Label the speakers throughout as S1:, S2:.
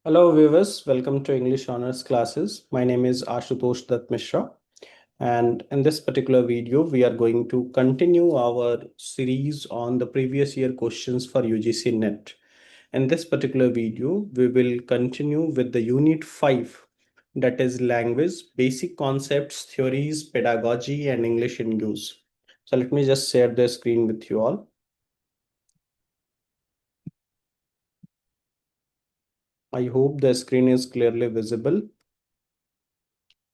S1: Hello viewers, welcome to English Honors classes. My name is Ashutosh Dutt Mishra, and in this particular video we are going to continue our series on the previous year questions for UGC NET. In this particular video we will continue with the unit 5, that is language, basic concepts, theories, pedagogy and English in use. So let me just share the screen with you all. I hope the screen is clearly visible.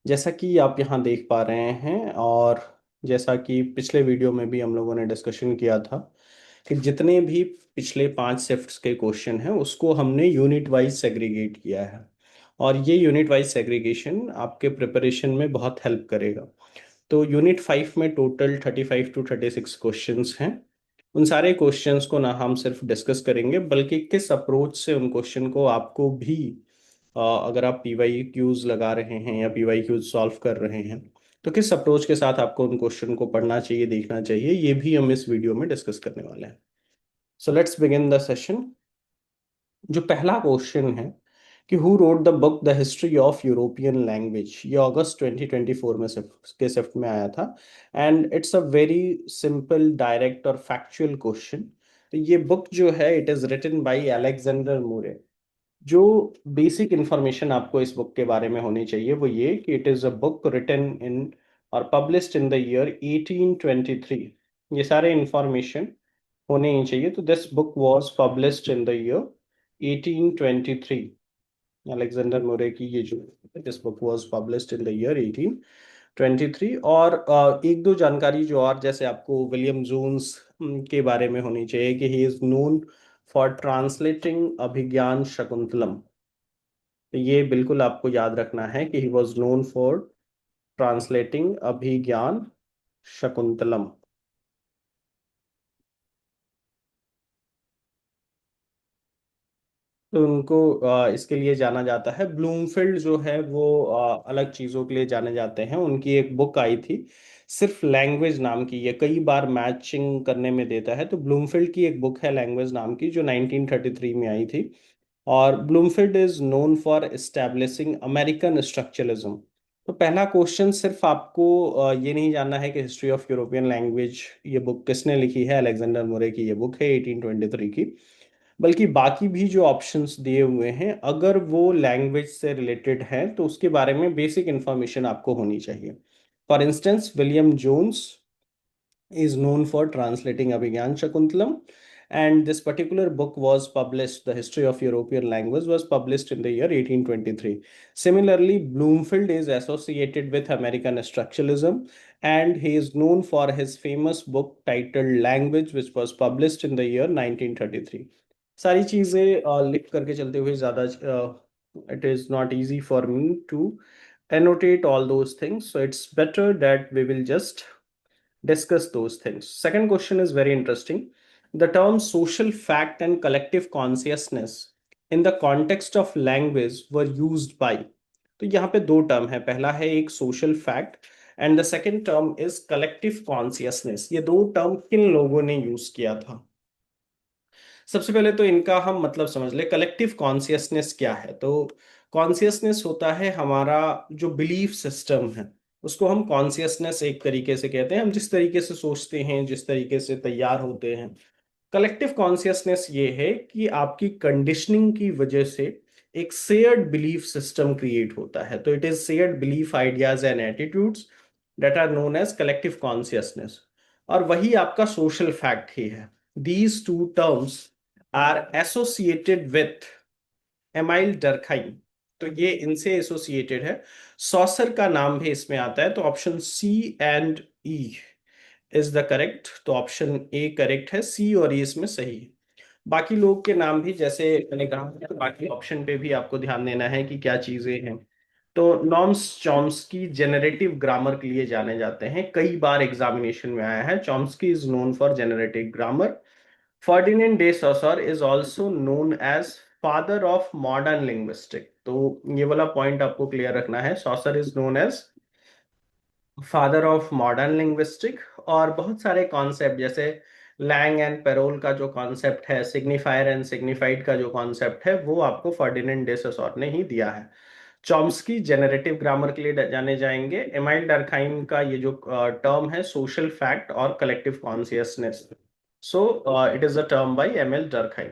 S1: जैसा कि आप यहाँ देख पा रहे हैं और जैसा कि पिछले वीडियो में भी हम लोगों ने डिस्कशन किया था कि जितने भी पिछले 5 शिफ्ट्स के क्वेश्चन हैं उसको हमने यूनिट वाइज सेग्रीगेट किया है और ये यूनिट वाइज सेग्रीगेशन आपके प्रिपरेशन में बहुत हेल्प करेगा। तो यूनिट 5 में टोटल 35 to 36 क्वेश्चंस हैं। उन सारे क्वेश्चंस को ना हम सिर्फ डिस्कस करेंगे बल्कि किस अप्रोच से उन क्वेश्चन को आपको भी अगर आप पीवाई क्यूज लगा रहे हैं या पीवाई क्यूज सॉल्व कर रहे हैं तो किस अप्रोच के साथ आपको उन क्वेश्चन को पढ़ना चाहिए, देखना चाहिए, ये भी हम इस वीडियो में डिस्कस करने वाले हैं। So let's begin the session. जो पहला क्वेश्चन है कि who wrote the book the history of European language, ये अगस्त 2024 में शिफ्ट में आया था and it's a very simple, direct और फैक्चुअल क्वेश्चन। तो ये बुक जो है it is written by Alexander Murray. जो बेसिक इंफॉर्मेशन आपको इस बुक के बारे में होनी चाहिए वो ये कि it is a book written in or published in the year 1823। ये सारे इंफॉर्मेशन होने ही चाहिए। तो this book was published in the year 1823। Alexander Murray की ये जो this book was published in the year 1823। और एक दो जानकारी जो और जैसे आपको विलियम जोन्स के बारे में होनी चाहिए कि he is known for translating Abhijnana Shakuntalam. तो ये बिल्कुल आपको याद रखना है कि he was known for translating Abhijnana Shakuntalam. तो उनको इसके लिए जाना जाता है। ब्लूमफील्ड जो है वो अलग चीज़ों के लिए जाने जाते हैं। उनकी एक बुक आई थी सिर्फ लैंग्वेज नाम की, ये कई बार मैचिंग करने में देता है। तो ब्लूमफील्ड की एक बुक है लैंग्वेज नाम की जो 1933 में आई थी। और Bloomfield is known for establishing American structuralism. तो पहला क्वेश्चन सिर्फ आपको ये नहीं जानना है कि हिस्ट्री ऑफ यूरोपियन लैंग्वेज ये बुक किसने लिखी है। अलेक्जेंडर मुरे की ये बुक है 1823 की। बल्कि बाकी भी जो ऑप्शंस दिए हुए हैं अगर वो लैंग्वेज से रिलेटेड है तो उसके बारे में बेसिक इंफॉर्मेशन आपको होनी चाहिए। For instance William Jones is known for translating Abhigyan Shakuntalam, and this particular book was published, the history of European language was published in the year 1823. Similarly, Bloomfield is associated with American structuralism, and he is known for his famous book titled Language, which was published in the year 1933. सारी चीजें लिख करके चलते हुए ज्यादा it is not easy for me to annotate all those things, so it's better that we will just discuss those things. Second question is very interesting. The term social fact and collective consciousness in the context of language were used by। तो यहाँ पे दो term है, पहला है एक social fact and the second term is collective consciousness. ये दो टर्म किन लोगों ने यूज किया था? सबसे पहले तो इनका हम मतलब समझ ले। कलेक्टिव कॉन्सियसनेस क्या है? तो कॉन्सियसनेस होता है हमारा जो बिलीफ सिस्टम है, उसको हम कॉन्सियसनेस एक तरीके से कहते हैं। हम जिस तरीके से सोचते हैं, जिस तरीके से तैयार होते हैं। कलेक्टिव कॉन्सियसनेस ये है कि आपकी कंडीशनिंग की वजह से एक शेयर्ड बिलीफ सिस्टम क्रिएट होता है। तो it is shared belief ideas and attitudes that are known as collective consciousness। और वही आपका social fact ही है। These two terms are associated with Emile Durkheim. तो ये इनसे एसोसिएटेड है। सॉसर का नाम भी इसमें आता है। तो option C and E is the correct. तो ऑप्शन ए करेक्ट है, सी और ई इसमें सही है। बाकी लोग के नाम भी जैसे मैंने कहा, तो बाकी ऑप्शन पे भी आपको ध्यान देना है कि क्या चीजें हैं। तो नॉर्म्स चॉम्स्की जेनरेटिव ग्रामर के लिए जाने जाते हैं, कई बार एग्जामिनेशन में आया है। Chomsky is known for generative grammar. Ferdinand de Saussure is also known as father of modern linguistic. तो ये वाला पॉइंट आपको क्लियर रखना है, Saussure is known as father of modern linguistic. और बहुत सारे कॉन्सेप्ट जैसे लैंग एंड पेरोल का जो कॉन्सेप्ट है, सिग्निफायर एंड सिग्निफाइड का जो कॉन्सेप्ट है, वो आपको फर्डिनेंड डे सोसोर ने ही दिया है। चॉम्स्की जेनरेटिव ग्रामर के लिए जाने जाएंगे। एमाइल डर्कहाइम का ये जो टर्म है, सोशल फैक्ट और collective consciousness, so it is a term by Emile Durkheim.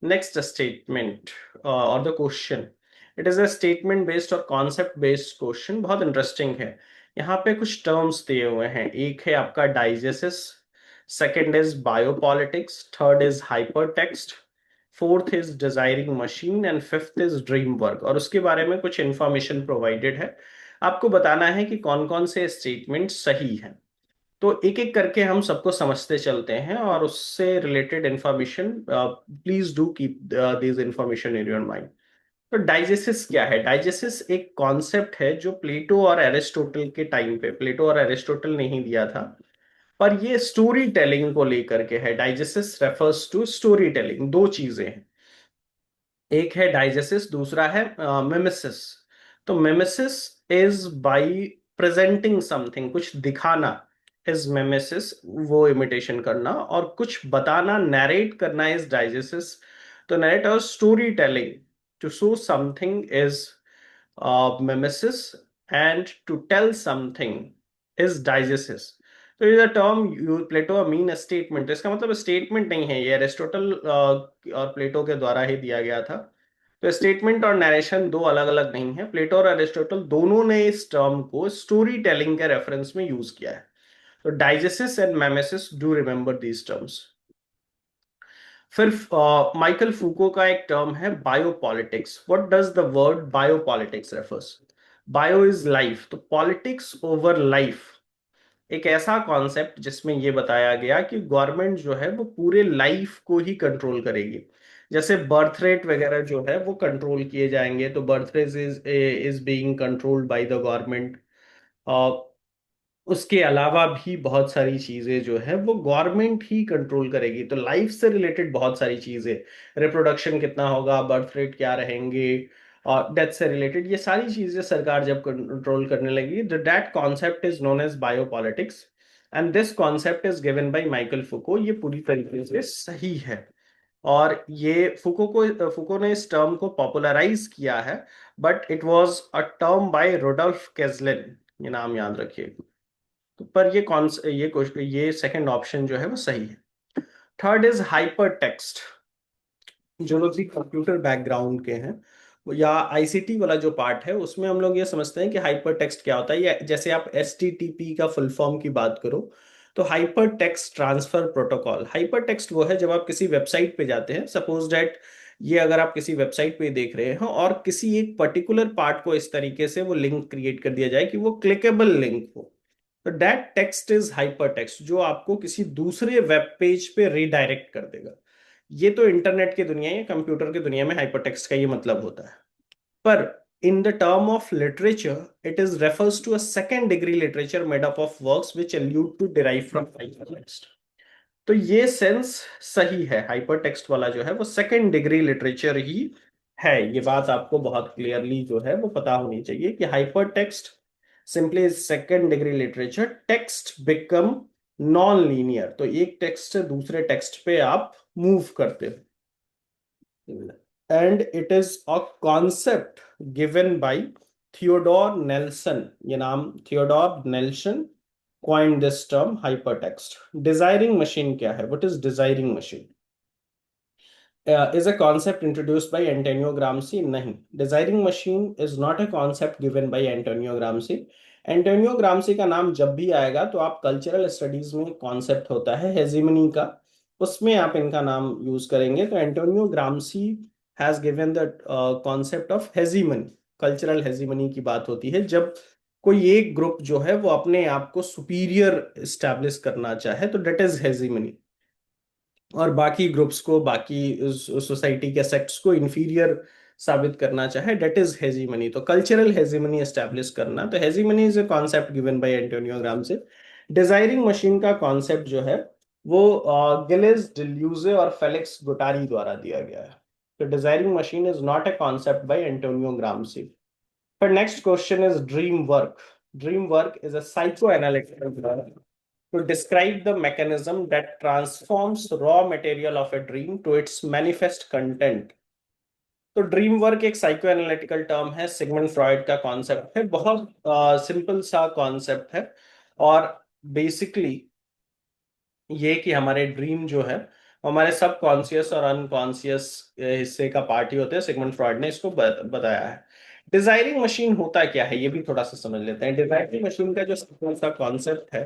S1: Next statement और the question, it is a statement based और कॉन्सेप्ट बेस्ड क्वेश्चन, बहुत इंटरेस्टिंग है। यहाँ पे कुछ टर्म्स दिए हुए हैं। एक है आपका diegesis, second is biopolitics, third is hypertext, fourth is desiring machine and fifth is dream work. और उसके बारे में कुछ इंफॉर्मेशन प्रोवाइडेड है। आपको बताना है कि कौन कौन से स्टेटमेंट सही हैं। तो एक एक करके हम सबको समझते चलते हैं और उससे related information, please do keep this information in your mind. तो डाइजेसिस क्या है? डाइजेसिस एक कॉन्सेप्ट है जो प्लेटो और एरिस्टोटल के टाइम पे, प्लेटो और एरिस्टोटल ने ही दिया था, पर ये स्टोरी टेलिंग को लेकर के है। डाइजेसिस रेफर्स टू स्टोरी टेलिंग। दो चीजें हैं, एक है डाइजेसिस, दूसरा है मिमेसिस। तो mimesis is by presenting something, कुछ दिखाना, इज मिमेसिस, वो इमिटेशन करना, और कुछ बताना, नैरेट करना इज डाइजेसिस। तो narrate or story telling to show something is mimesis, and to tell something is diegesis. तो ये टर्म प्लेटो मीन स्टेटमेंट, इसका मतलब स्टेटमेंट नहीं है, ये एरिस्टोटल और प्लेटो के द्वारा ही दिया गया था। तो स्टेटमेंट और नरेशन दो अलग अलग नहीं है। प्लेटो और एरिस्टोटल दोनों ने इस टर्म को स्टोरी टेलिंग के रेफरेंस में यूज किया है। तो diegesis and mimesis, do remember these terms. फिर माइकल फूको का एक टर्म है biopolitics. What does the word biopolitics refers? Bio is life, तो पॉलिटिक्स ओवर लाइफ एक ऐसा कॉन्सेप्ट जिसमें यह बताया गया कि गवर्नमेंट जो है वो पूरे लाइफ को ही कंट्रोल करेगी। जैसे बर्थ रेट वगैरह जो है वो कंट्रोल किए जाएंगे, तो birth rate is being controlled by the government. उसके अलावा भी बहुत सारी चीजें जो है वो गवर्नमेंट ही कंट्रोल करेगी। तो लाइफ से रिलेटेड बहुत सारी चीजें, रिप्रोडक्शन कितना होगा, बर्थ रेट क्या रहेंगे, और डेथ से रिलेटेड ये सारी चीजें सरकार जब कंट्रोल करने लगी, that concept is known as biopolitics. And this concept is given by Michel Foucault. ये पूरी तरीके से सही है। और ये फुको ने इस टर्म को पॉपुलराइज किया है, but it was a term by Rudolf Kjellen, ये नाम याद रखिए। तो पर ये कौन ये सेकंड ऑप्शन जो है वो सही है। Third is hyper text. जो लोग भी कंप्यूटर बैकग्राउंड के हैं या आईसीटी वाला जो पार्ट है, उसमें हम लोग ये समझते हैं कि हाइपर टेक्स्ट क्या होता है। या जैसे आप एचटीटीपी का फुल फॉर्म की बात करो, तो hyper text transfer protocol. Hyper text वो है जब आप किसी वेबसाइट पे जाते हैं, सपोज दैट ये अगर आप किसी वेबसाइट पे देख रहे हो और किसी एक पर्टिकुलर पार्ट को इस तरीके से वो लिंक क्रिएट कर दिया जाए कि वो क्लिकेबल लिंक हो, तो that text is hyper text, जो आपको किसी दूसरे वेब पेज पे रिडायरेक्ट कर देगा। ये तो इंटरनेट की दुनिया या कंप्यूटर की दुनिया में हाइपरटेक्स्ट का ये मतलब होता है। पर in the term of literature it is refers to a second degree literature made up of works which allude to derive from hypertext. तो ये सेंस सही है, हाइपरटेक्स्ट वाला जो है वो सेकेंड डिग्री लिटरेचर ही है। ये बात आपको बहुत क्लियरली जो है वो पता होनी चाहिए कि hypertext simply second degree literature. Text become non linear, तो एक टेक्स्ट से दूसरे टेक्स्ट पे आप मूव करते हो। And it is a concept given bye Theodore Nelson, ये नाम Theodore Nelson coined this term hypertext. Desiring machine क्या है? What is desiring machine? Is a concept introduced by Antonio Gramsci? नहीं, desiring machine is not a concept given by Antonio Gramsci. Antonio Gramsci का नाम जब भी आएगा तो आप कल्चरल स्टडीज में कॉन्सेप्ट होता है हेजिमनी का, उसमें आप इनका नाम यूज करेंगे। तो Antonio Gramsci has given the concept of hegemony. Cultural hegemony की बात होती है जब कोई एक ग्रुप जो है वो अपने आप को सुपीरियर स्टैब्लिश करना चाहे, तो डेट इज हेजिमनी। और बाकी ग्रुप्स को, बाकी सोसाइटी के सेक्ट्स को इंफीरियर साबित करना चाहे, डेट इज हेजीमनी। तो कल्चरल हेजीमनी एस्टैब्लिश करना, तो hegemony is a concept given by Antonio Gramsci. Desiring machine का कॉन्सेप्ट जो है वो गिलेस डिल्यूजे और फेलिक्स गुटारी द्वारा दिया गया है। तो desiring machine is not a concept by Antonio Gramsci. फिर next question is dream work. Dream work is a psychoanalytical, to describe the mechanism that transforms raw material of a dream to its manifest content. तो dream work एक psycho analytical term है, Sigmund Freud का concept है, बहुत simple सा concept है। और basically ये कि हमारे ड्रीम जो है हमारे सब कॉन्शियस और अनकॉन्शियस हिस्से का पार्ट ही होते हैं। सिगमंड फ्रॉइड ने इसको बताया है। डिजायरिंग मशीन होता क्या है ये भी थोड़ा सा समझ लेते हैं। डिजायरिंग मशीन का जो सिंपल सा कॉन्सेप्ट है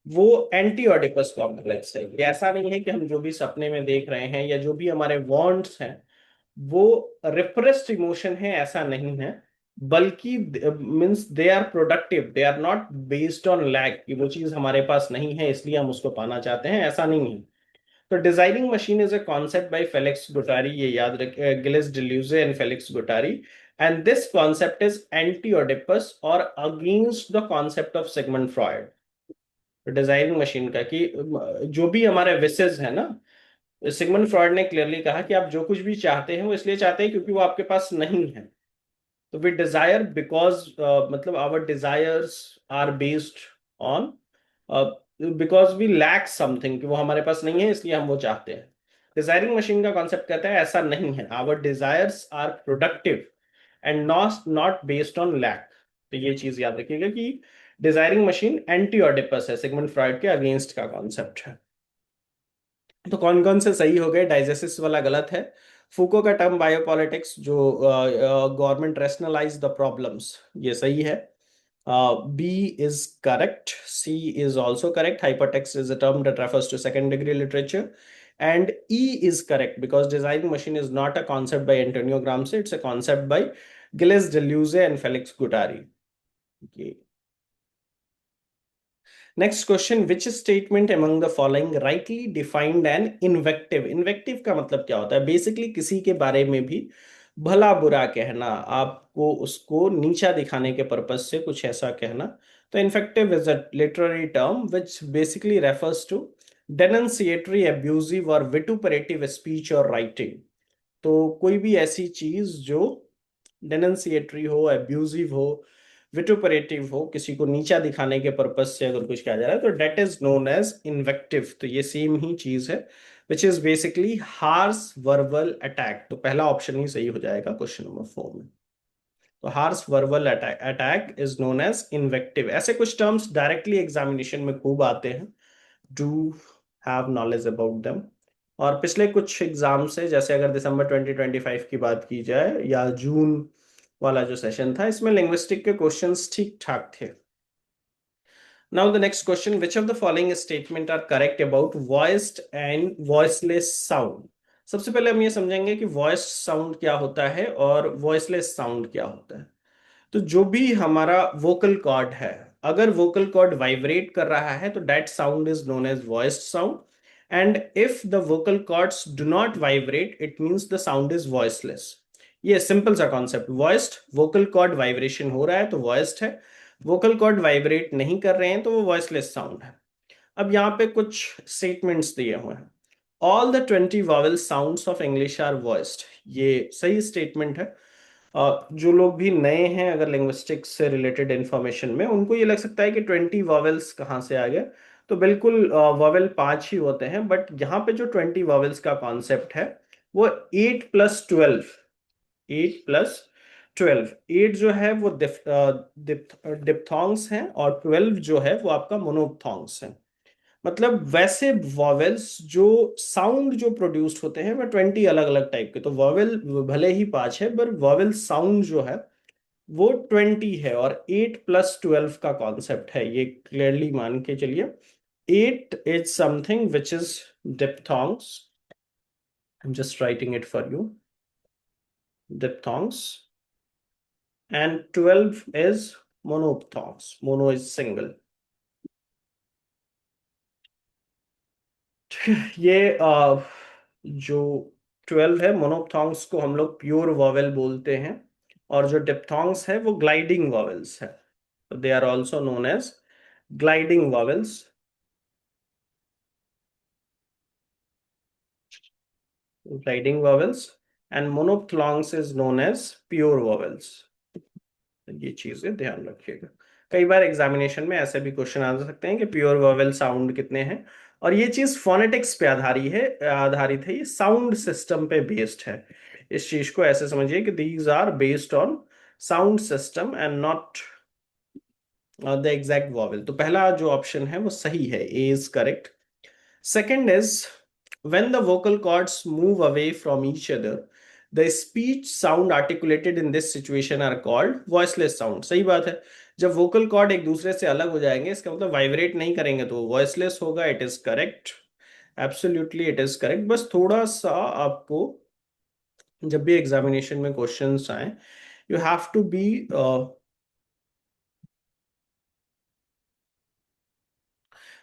S1: वो एंटी ओडिपस कॉम्प्लेक्स है। ये ऐसा नहीं है कि हम जो भी सपने में देख रहे हैं या जो भी हमारे वांट्स हैं वो रिप्रेस्ड इमोशन है, ऐसा नहीं है। बल्कि means they are productive, they are not based on lack कि वो चीज हमारे पास नहीं है इसलिए हम उसको पाना चाहते हैं, ऐसा नहीं है। तो designing machine is a concept by Felix Guattari, ये याद रख, Gilles Deleuze and Felix Guattari. And this concept is anti Oedipus और against the concept of Sigmund Freud. Designing machine का कि जो भी हमारे विशेस है ना, सिगमंड फ्रॉइड ने क्लियरली कहा कि आप जो कुछ भी चाहते हैं वो इसलिए चाहते हैं क्योंकि वो आपके पास नहीं है। तो वी डिजायर बिकॉज मतलब our desires are based on because we lack something, कि वो हमारे पास नहीं है इसलिए हम वो चाहते हैं। डिजायरिंग मशीन का कॉन्सेप्ट कहता है ऐसा नहीं है, our desires are productive and not not based on lack. तो ये चीज याद रखिएगा कि डिजायरिंग मशीन एंटी ऑडिपस है, सिगमंड फ्रॉइड के अगेंस्ट का कॉन्सेप्ट है। तो कौन कौन से सही हो गए? डाइजेसिस वाला गलत है। फूको का टर्म बायोपॉलिटिक्स जो गवर्नमेंट रेशनलाइज द प्रॉब्लम्स, ये सही है। B is correct, C is also correct, hypertext is a term that refers to second degree literature. And E is correct because designing machine is not a concept by Antonio Gramsci, it's a concept by Gilles Deleuze and Felix Guattari. Next question, which statement among the following rightly defined an invective? Invective का मतलब क्या होता है? Basically किसी के बारे में भी भला बुरा कहना, आपको उसको नीचा दिखाने के पर्पज से कुछ ऐसा कहना। तो invective is a literary term which basically refers to denunciatory, abusive और विटुपरेटिव स्पीच और राइटिंग। तो कोई भी ऐसी चीज जो डेनंसिएटरी हो, एब्यूजिव हो, विटुपरेटिव हो, किसी को नीचा दिखाने के पर्पज से अगर कुछ कहा जा रहा है तो डेट इज नोन एज इन्वेक्टिव। तो ये सेम ही चीज है which is basically harsh verbal attack. तो पहला ऑप्शन ही सही हो जाएगा क्वेश्चन नंबर 4 में। तो harsh verbal attack is known as invective. ऐसे कुछ टर्म्स डायरेक्टली एग्जामिनेशन में खूब आते हैं, do have knowledge about them. और पिछले कुछ एग्जाम से, जैसे अगर दिसंबर 2025 की बात की जाए या जून वाला जो सेशन था, इसमें लिंग्विस्टिक के क्वेश्चंस ठीक ठाक थे। Now the next question, which of the following statement are correct about voiced and voiceless sound? सबसे पहले हम ये समझेंगे कि वॉइस साउंड क्या होता है और वॉइसलेस साउंड क्या होता है। तो जो भी हमारा वोकल कॉर्ड है, अगर वोकल कॉर्ड वाइब्रेट कर रहा है तो that sound is known as voiced sound. And if the vocal cords do not vibrate it means the sound is voiceless. ये सिंपल सा कॉन्सेप्ट। वॉइस्ड, वोकल कॉर्ड वाइब्रेशन हो रहा है तो वॉइस्ड है, वोकल कॉर्ड वाइब्रेट नहीं कर रहे हैं तो वो वॉइसलेस साउंड है। अब यहाँ पे कुछ स्टेटमेंट्स दिए हुए हैं। All the 20 vowel sounds of English are voiced, ये सही स्टेटमेंट है। जो लोग भी नए हैं अगर लिंग्विस्टिक्स से रिलेटेड इंफॉर्मेशन में, उनको ये लग सकता है कि 20 वॉवेल्स कहाँ से आ गए। तो बिल्कुल वॉवेल 5 ही होते हैं, बट यहाँ पे जो 20 वॉवेल्स का कॉन्सेप्ट है वो 8 + 12, 8 + 12, 8 जो है वो डिप्थोंग्स हैं और 12 जो है वो आपका मोनोप्थोंग्स हैं। मतलब वैसे वॉवेल्स जो साउंड जो प्रोड्यूस्ड होते हैं वह 20 अलग अलग टाइप के। तो वॉवेल भले ही 5 है पर वॉवेल साउंड जो है वो 20 है। और 8 + 12 का कॉन्सेप्ट है, ये क्लियरली मान के चलिए। 8 is something which is diphthongs, I am just writing it for you, diphthongs. And 12 is monophthongs, mono is single. ये जो 12 है मोनोप्थोंग्स को हम लोग प्योर वॉवेल बोलते हैं, और जो डिप्थोंग्स है वो ग्लाइडिंग वॉवेल्स है। They are also known as gliding vowels, gliding vowels. And monophthongs is known as pure vowels. ये चीजें ध्यान रखिएगा। कई बार एग्जामिनेशन में ऐसे भी क्वेश्चन आ सकते हैं कि प्योर वोवेल साउंड कितने हैं। और ये चीज फोनेटिक्स पे आधारित है, ये साउंड सिस्टम पे बेस्ड है। इस चीज को ऐसे समझिए कि these are based on sound system and not the exact vowel. तो पहला जो ऑप्शन है वो सही है, A is correct. Second is when the vocal cords move away from each other, the speech sound articulated in this situation are called voiceless sound। सही बात है। जब वोकल कॉर्ड एक दूसरे से अलग हो जाएंगे, इसका मतलब वाइब्रेट नहीं करेंगे तो वॉइसलेस होगा। It is correct, absolutely it is correct. बस थोड़ा सा आपको जब भी एग्जामिनेशन में क्वेश्चंस आए, you have to be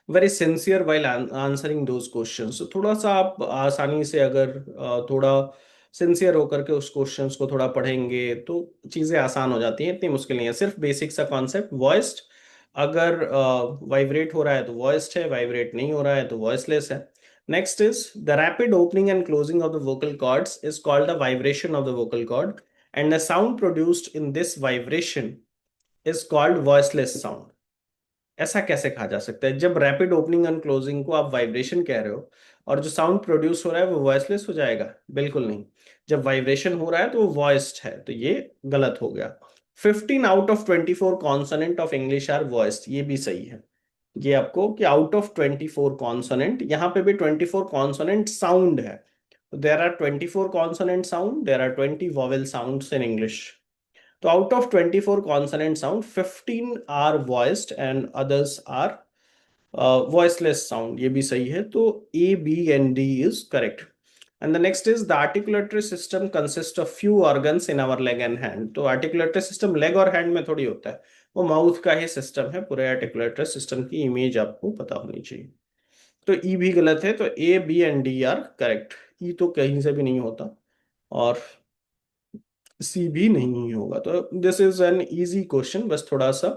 S1: very sincere while answering those questions. तो थोड़ा सा आप आसानी से अगर थोड़ा सिंसियर होकर के उस क्वेश्चंस को थोड़ा पढ़ेंगे तो चीज़ें आसान हो जाती हैं, इतनी मुश्किल नहीं है। सिर्फ बेसिक सा कॉन्सेप्ट वॉइस्ड, अगर वाइब्रेट हो रहा है तो वॉइस्ड है, वाइब्रेट नहीं हो रहा है तो वॉइसलेस है। Next is the rapid opening and closing of the vocal cords is called the vibration of the vocal cord and the sound produced in this vibration is called voiceless sound. ऐसा कैसे कहा जा सकता है? जब rapid opening and closing को आप vibration कह रहे हो और जो साउंड प्रोड्यूस हो रहा है वो वॉइसलेस हो जाएगा? बिल्कुल नहीं। जब वाइब्रेशन हो रहा है तो वो वॉइस्ड है, तो ये गलत हो गया। 15 out of 24 consonant of English are voiced, ये भी सही है। ये आपको कि आउट ऑफ 24 कॉन्सोनेंट, यहाँ पे भी 24 कॉन्सोनेंट साउंड है। There are 24 consonant sound, there are 20 vowel sounds in English. तो out of 24 consonant sound 15 are voiced and others are voiceless sound, ये भी सही है। तो A B and D is correct. And the next is the articulatory system consist of few organs in our leg and hand. तो articulatory system leg और hand में थोड़ी होता है, वो माउथ का ही सिस्टम है। पूरे आर्टिकुलेटरी सिस्टम की इमेज आपको पता होनी चाहिए। तो ई भी गलत है, तो A B and D are correct. E तो कहीं से भी नहीं होता और सी भी नहीं होगा। तो this is an easy question, बस थोड़ा सा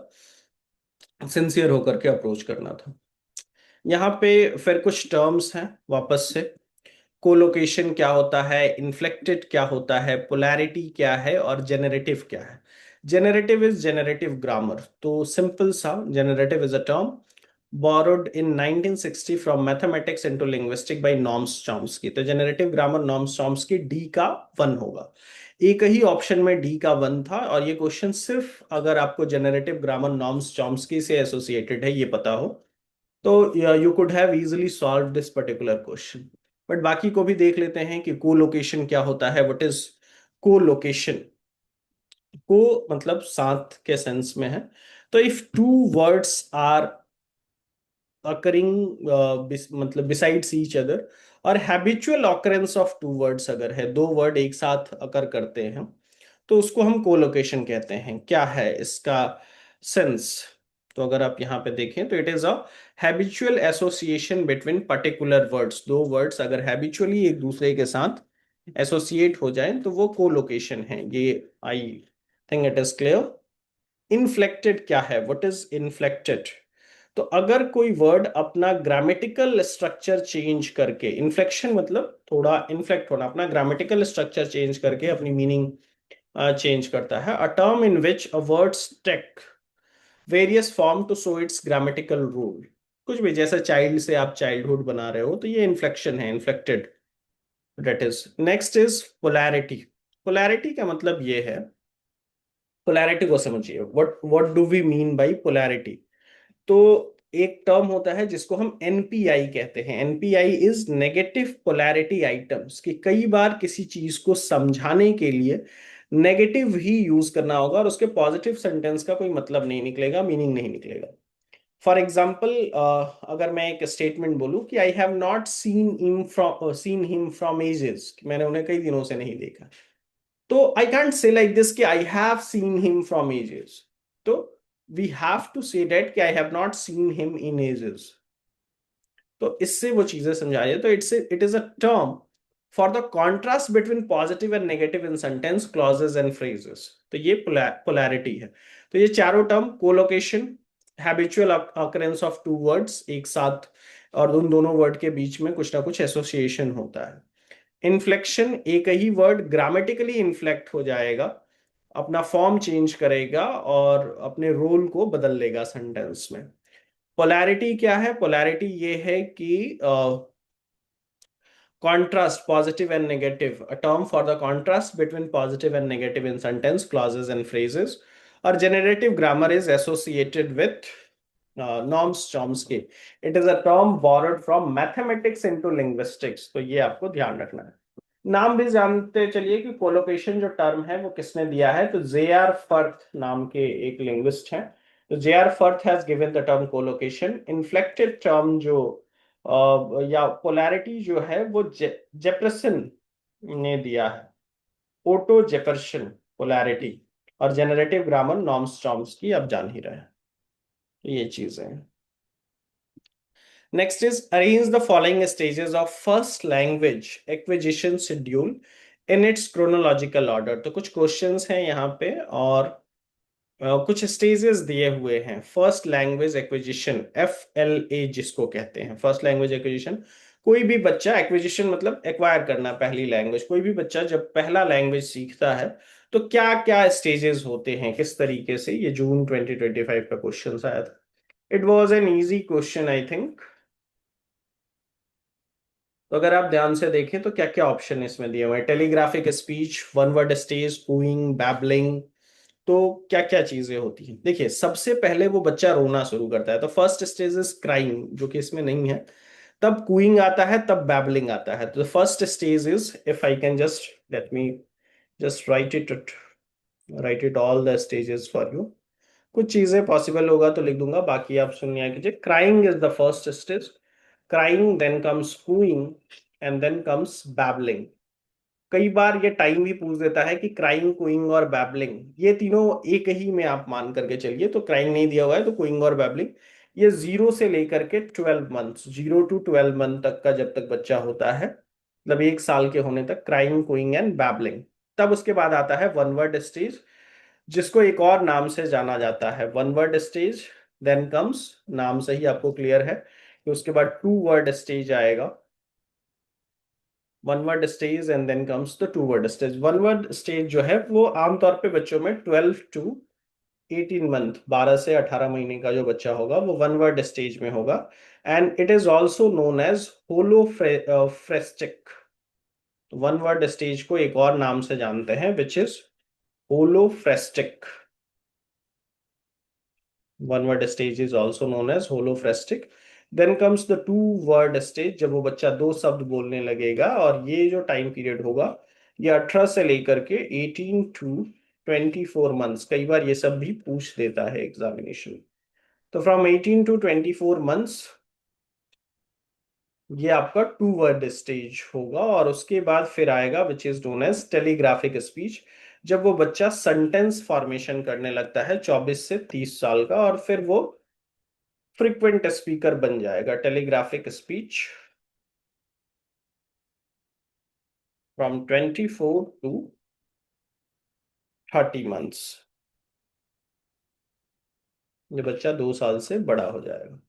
S1: सिंसियर होकर के अप्रोच करना था। यहाँ पे फिर कुछ टर्म्स हैं वापस से। कोलोकेशन क्या होता है, इन्फ्लेक्टेड क्या होता है, पोलैरिटी क्या है और जेनरेटिव क्या है। Generative is generative grammar. तो सिंपल सा, generative is a term borrowed in 1960 from mathematics into linguistic by नॉर्म्स चॉम्स्की। तो जेनरेटिव ग्रामर नॉर्म्स चॉम्स्की, डी का 1 होगा। एक ही ऑप्शन में डी का 1 था और ये क्वेश्चन सिर्फ अगर आपको जेनरेटिव ग्रामर नॉर्म्स चॉम्स्की से एसोसिएटेड है ये पता हो तो you could have easily solve this particular question. But बाकी को भी देख लेते हैं कि कोलोकेशन क्या होता है। What is collocation? को मतलब साथ के सेंस में है। तो if two words are occurring मतलब बिसाइड्स ईच अदर, और habitual occurrence of two words अगर है, दो वर्ड एक साथ अकर करते हैं तो उसको हम कोलोकेशन कहते हैं। क्या है इसका सेंस? तो अगर आप यहाँ पे देखें तो it is a habitual association between particular words. दो वर्ड्स अगर हैबिचुअली एक दूसरे के साथ एसोसिएट हो जाएं तो वो कोलोकेशन है। ये I think it is clear. Inflected क्या है? What is inflected? तो अगर कोई वर्ड अपना ग्रामेटिकल स्ट्रक्चर चेंज करके, इन्फ्लेक्शन मतलब थोड़ा इन्फ्लेक्ट होना, अपना ग्रामेटिकल स्ट्रक्चर चेंज करके अपनी मीनिंग चेंज करता है। A term in which a words take various form to show its grammatical rule. कुछ भी, जैसे चाइल्ड से आप चाइल्डहुड बना रहे हो तो ये इन्फ्लेक्शन है, inflected. That is. Next is polarity. Polarity का मतलब ये है, पोलैरिटी को समझिए। What what do we mean by polarity? तो एक टर्म होता है जिसको हम एनपीआई कहते हैं। NPI is negative polarity items, कि कई बार किसी चीज को समझाने के लिए नेगेटिव ही यूज करना होगा और उसके पॉजिटिव सेंटेंस का कोई मतलब नहीं निकलेगा, मीनिंग नहीं निकलेगा। फॉर एग्जाम्पल, अगर मैं एक स्टेटमेंट बोलूं कि I have not seen him from ages, मैंने उन्हें कई दिनों से नहीं देखा, तो I can't say like this कि I have seen him from ages. तो we have to say that कि I have not seen him in ages. तो इससे वो चीजें समझाइए। तो it is a term for the contrast between positive and negative in sentence, clauses and phrases. तो ये पोलैरिटी है। तो ये चारों term, collocation, habitual occurrence of two words एक साथ और उन दोनों वर्ड के बीच में कुछ ना कुछ एसोसिएशन होता है। इन्फ्लेक्शन, एक ही वर्ड ग्रामेटिकली इन्फ्लेक्ट हो जाएगा अपना फॉर्म चेंज करेगा और अपने रोल को बदल लेगा सेंटेंस में। पोलैरिटी क्या है? पोलैरिटी ये है कि contrast, positive and negative, a term for the contrast between positive and negative in sentence, clauses and phrases. Or generative grammar is associated with Noam Chomsky. It is a term borrowed from mathematics into linguistics. तो ये आपको ध्यान रखना है। नाम भी जानते चलिए कि कोलोकेशन जो टर्म है वो किसने दिया है, तो जे आर फर्थ नाम के एक लिंग्विस्ट हैं। तो J R Firth has given the term collocation. Inflected term जो या पोलैरिटी जो है वो जेफरसन ने दिया है, ओटो जेफरसन पोलैरिटी। और जेनरेटिव ग्रामर नॉर्म चॉम्स्की, आप जान ही रहे हैं। तो ये चीजें हैं। Next is arrange the following stages of first language acquisition schedule in its chronological order. तो कुछ क्वेश्चंस हैं यहाँ पे और कुछ स्टेजेस दिए हुए हैं। फर्स्ट लैंग्वेज एक्विजिशन, FLA जिसको कहते हैं, फर्स्ट लैंग्वेज एक्विजिशन। कोई भी बच्चा, एक्विजिशन मतलब एक्वायर करना पहली लैंग्वेज, कोई भी बच्चा जब पहला लैंग्वेज सीखता है तो क्या क्या स्टेजेस होते हैं, किस तरीके से। ये जून 2025 का क्वेश्चन आया था। It was an easy question I think. तो अगर आप ध्यान से देखें तो क्या क्या ऑप्शन इसमें दिए हुए हैं। Telegraphic speech, one word stage, cooing, babbling. तो क्या क्या चीजें होती हैं, देखिए सबसे पहले वो बच्चा रोना शुरू करता है तो फर्स्ट स्टेज इज क्राइंग, जो कि इसमें नहीं है। तब कूइंग आता है, तब बैबलिंग आता है। तो first stage is, if I can just let me just write it all the stages for you. कुछ चीजें पॉसिबल होगा तो लिख दूंगा, बाकी आप सुनिए कीजिए। Crying is the first stage, crying then comes cooing and then comes babbling. कई बार ये टाइम भी पूछ देता है कि क्राइंग, कुइंग और बैबलिंग ये तीनों एक ही में आप मान करके चलिए। तो क्राइंग नहीं दिया हुआ है तो कुइंग और बैबलिंग। ये 0 से लेकर के 12 मंथ्स, 0 to 12 मंथ तक का जब तक बच्चा होता है, मतलब 1 साल के होने तक, क्राइंग, कुइंग एंड बैबलिंग। तब उसके बाद आता है वन वर्ड स्टेज, जिसको एक और नाम से जाना जाता है, one word stage. Then comes, नाम से ही आपको क्लियर है कि उसके बाद टू वर्ड स्टेज आएगा। One word stage and then comes the two word stage. One word stage जो है वो आमतौर पे बच्चों में 12 to 18 मंथ, 12 से 18 महीने का जो बच्चा होगा वो वन वर्ड स्टेज में होगा। And it is also known as holophrastic. One word stage को एक और नाम से जानते हैं which is holophrastic. One word stage is also known as holophrastic. Then comes the two word stage, जब वो बच्चा दो शब्द बोलने लगेगा। और ये जो टाइम पीरियड होगा ये 18 से लेकर के 18 to 24 मंथ्स। कई बार ये सब भी पूछ देता है एग्जामिनेशन। तो फ्रॉम 18 to 24 मंथ्स ये आपका टू वर्ड स्टेज होगा। और उसके बाद फिर आएगा which is known as telegraphic speech, जब वो बच्चा सेंटेंस फॉर्मेशन करने लगता है 24 से 30 साल का, और फिर वो फ्रिक्वेंट स्पीकर बन जाएगा। Telegraphic speech from 24 to 30 months, ये बच्चा 2 साल से बड़ा हो जाएगा।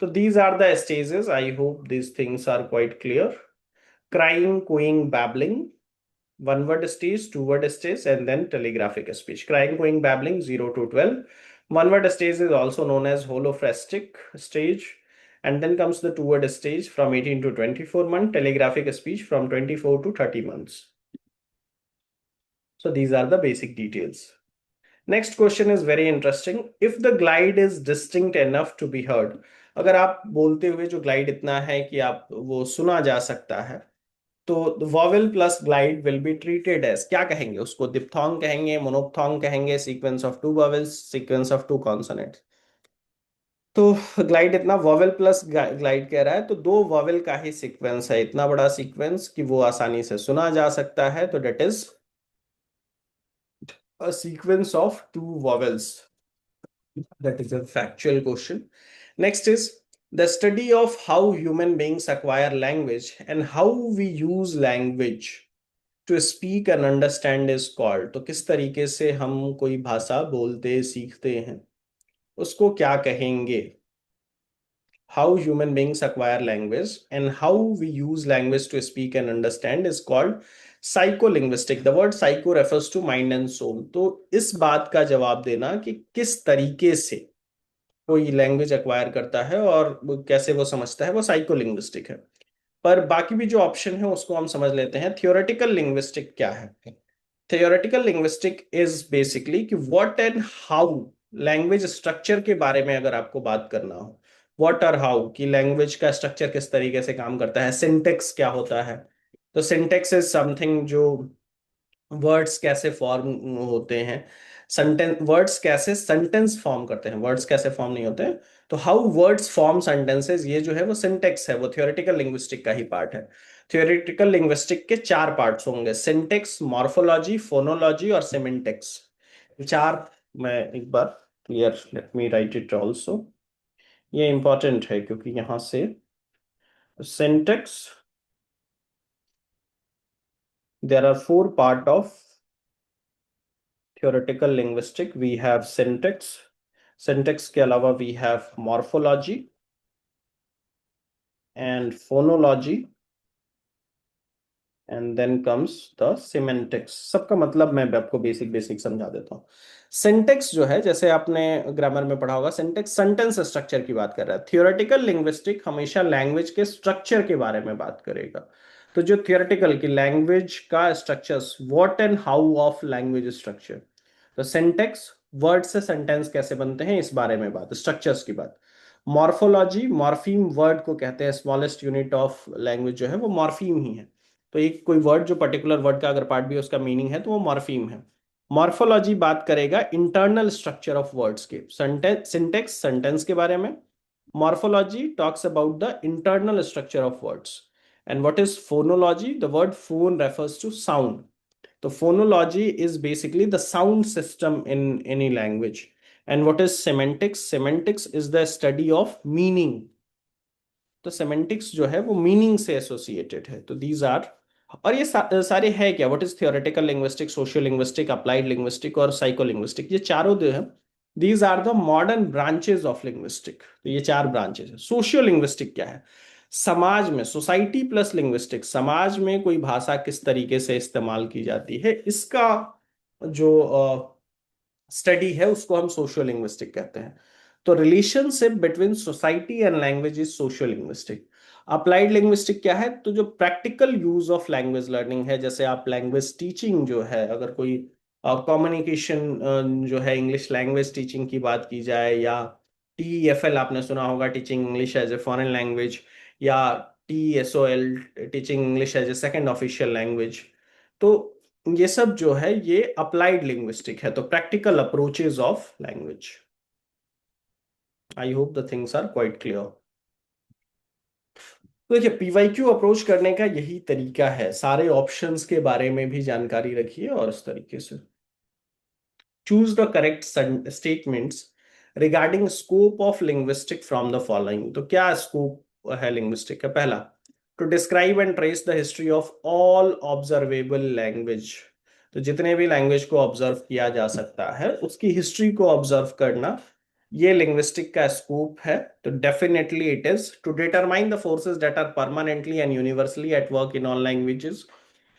S1: तो these are the stages, I hope these things are quite clear. Crying, cooing, babbling, one word stage, two word stage, and then telegraphic speech. Crying, going, babbling, 0 to 12. One word stage is also known as holophrastic stage. And then comes the two word stage from 18 to 24 months, telegraphic speech from 24 to 30 months. So these are the basic details. Next question is very interesting. If the glide is distinct enough to be heard, अगर आप बोलते हुए जो glide इतना है कि आप वो सुना जा सकता है, तो vowel plus glide will be treated as, क्या कहेंगे उसको? डिप्थोंग कहेंगे, मोनोप्थोंग कहेंगे, sequence of two vowels, sequence of two consonants. तो ग्लाइड इतना, वॉवेल प्लस ग्लाइड कह रहा है तो दो वॉवेल का ही सीक्वेंस है, इतना बड़ा सीक्वेंस कि वो आसानी से सुना जा सकता है। तो that is a sequence of two vowels. That is a factual question. Next is the study of how human beings acquire language and how we use language to speak and understand is called. तो किस तरीके से हम कोई भाषा बोलते सीखते हैं उसको क्या कहेंगे? How human beings acquire language and how we use language to speak and understand is called psycholinguistic, the word psycho refers to mind and soul. तो इस बात का जवाब देना कि किस तरीके से कोई लैंग्वेज एक्वायर करता है और कैसे वो समझता है, वो साइकोलिंग्विस्टिक है। पर बाकी भी जो ऑप्शन है उसको हम समझ लेते हैं। थियोरेटिकल लिंग्विस्टिक क्या है? थियोरेटिकल लिंग्विस्टिक इज बेसिकली कि what and how, language structure के बारे में अगर आपको बात करना हो, व्हाट और हाउ कि लैंग्वेज का स्ट्रक्चर किस तरीके से काम करता है, सिंटेक्स क्या होता है। तो सिंटेक्स इज समथिंग जो वर्ड्स कैसे फॉर्म होते हैं, सेंटेंस, वर्ड्स कैसे सेंटेंस फॉर्म करते हैं, वर्ड्स कैसे फॉर्म नहीं होते हैं। तो हाउ वर्ड्स फॉर्म सेंटेंसेस, ये जो है वो सिंटेक्स है, वो थियोरेटिकल लिंग्विस्टिक का ही पार्ट है। थियोरेटिकल लिंग्विस्टिक के चार पार्ट्स होंगे, सिंटेक्स, मॉर्फोलॉजी, फोनोलॉजी और सिमेंटिक्स। चार, मैं एक बार clear, let me write it also. ये इंपॉर्टेंट है क्योंकि यहां से syntax, there are four part of theoretical linguistic. We have syntax. Syntax के अलावा we have morphology and phonology and then comes the semantics। सबका मतलब मैं आपको बेसिक बेसिक समझा देता हूँ। सिंटेक्स जो है, जैसे आपने ग्रामर में पढ़ा होगा, सिंटेक्स सेंटेंस स्ट्रक्चर की बात कर रहा है। थियोरेटिकल लिंग्विस्टिक हमेशा लैंग्वेज के स्ट्रक्चर के बारे में बात करेगा। तो जो थियोरेटिकल की लैंग्वेज का structures, what and how of language structure. तो सिंटेक्स, वर्ड से सेंटेंस कैसे बनते हैं इस बारे में बात, स्ट्रक्चर्स की बात। मॉर्फोलॉजी, मॉर्फीम वर्ड को कहते हैं, स्मॉलेस्ट यूनिट ऑफ लैंग्वेज जो है वो मॉर्फीम ही है। तो एक कोई वर्ड जो पर्टिकुलर वर्ड का अगर पार्ट भी उसका मीनिंग है तो वो मॉर्फीम है। मॉर्फोलॉजी बात करेगा इंटरनल स्ट्रक्चर ऑफ वर्ड्स के, सिंटेक्स सेंटेंस के बारे में। Morphology talks about the internal structure of words. And what is phonology? The word phone refers to sound. तो phonology is basically the sound system in any language. And what is semantics? Semantics is the study of meaning। तो semantics जो है वो meaning से associated है। तो these are, और ये सारे है क्या, what is theoretical linguistic, socio linguistic, applied linguistic और साइको लिंग्विस्टिक, ये चारों जो है these are the modern branches of linguistic. तो ये चार ब्रांचेस है। सोशियो लिंग्विस्टिक क्या है? समाज में, सोसाइटी प्लस लिंग्विस्टिक, समाज में कोई भाषा किस तरीके से इस्तेमाल की जाती है, इसका जो स्टडी है उसको हम सोशियो लिंग्विस्टिक कहते हैं। तो relationship between society and language is socio linguistic. Applied linguistic क्या है? तो जो practical use of language learning है, जैसे आप लैंग्वेज टीचिंग जो है, अगर कोई कम्युनिकेशन जो है, इंग्लिश लैंग्वेज टीचिंग की बात की जाए, या TEFL आपने सुना होगा, teaching English as a foreign language, या TESOL, teaching English as a second official language. तो ये सब जो है ये अप्लाइड लिंग्विस्टिक है, तो practical approaches of language. I hope the things are quite clear. तो देखिए, PYQ अप्रोच करने का यही तरीका है, सारे ऑप्शंस के बारे में भी जानकारी रखिए और इस तरीके से choose the correct statements regarding scope of linguistic from the following. तो क्या स्कोप है लिंग्विस्टिक का? पहला, to describe and trace the history of all observable language. तो जितने भी लैंग्वेज को ऑब्जर्व किया जा सकता है उसकी हिस्ट्री को ऑब्जर्व करना, ये लिंग्विस्टिक का स्कोप है। तो definitely it is to determine the forces that are permanently and universally at work in all languages.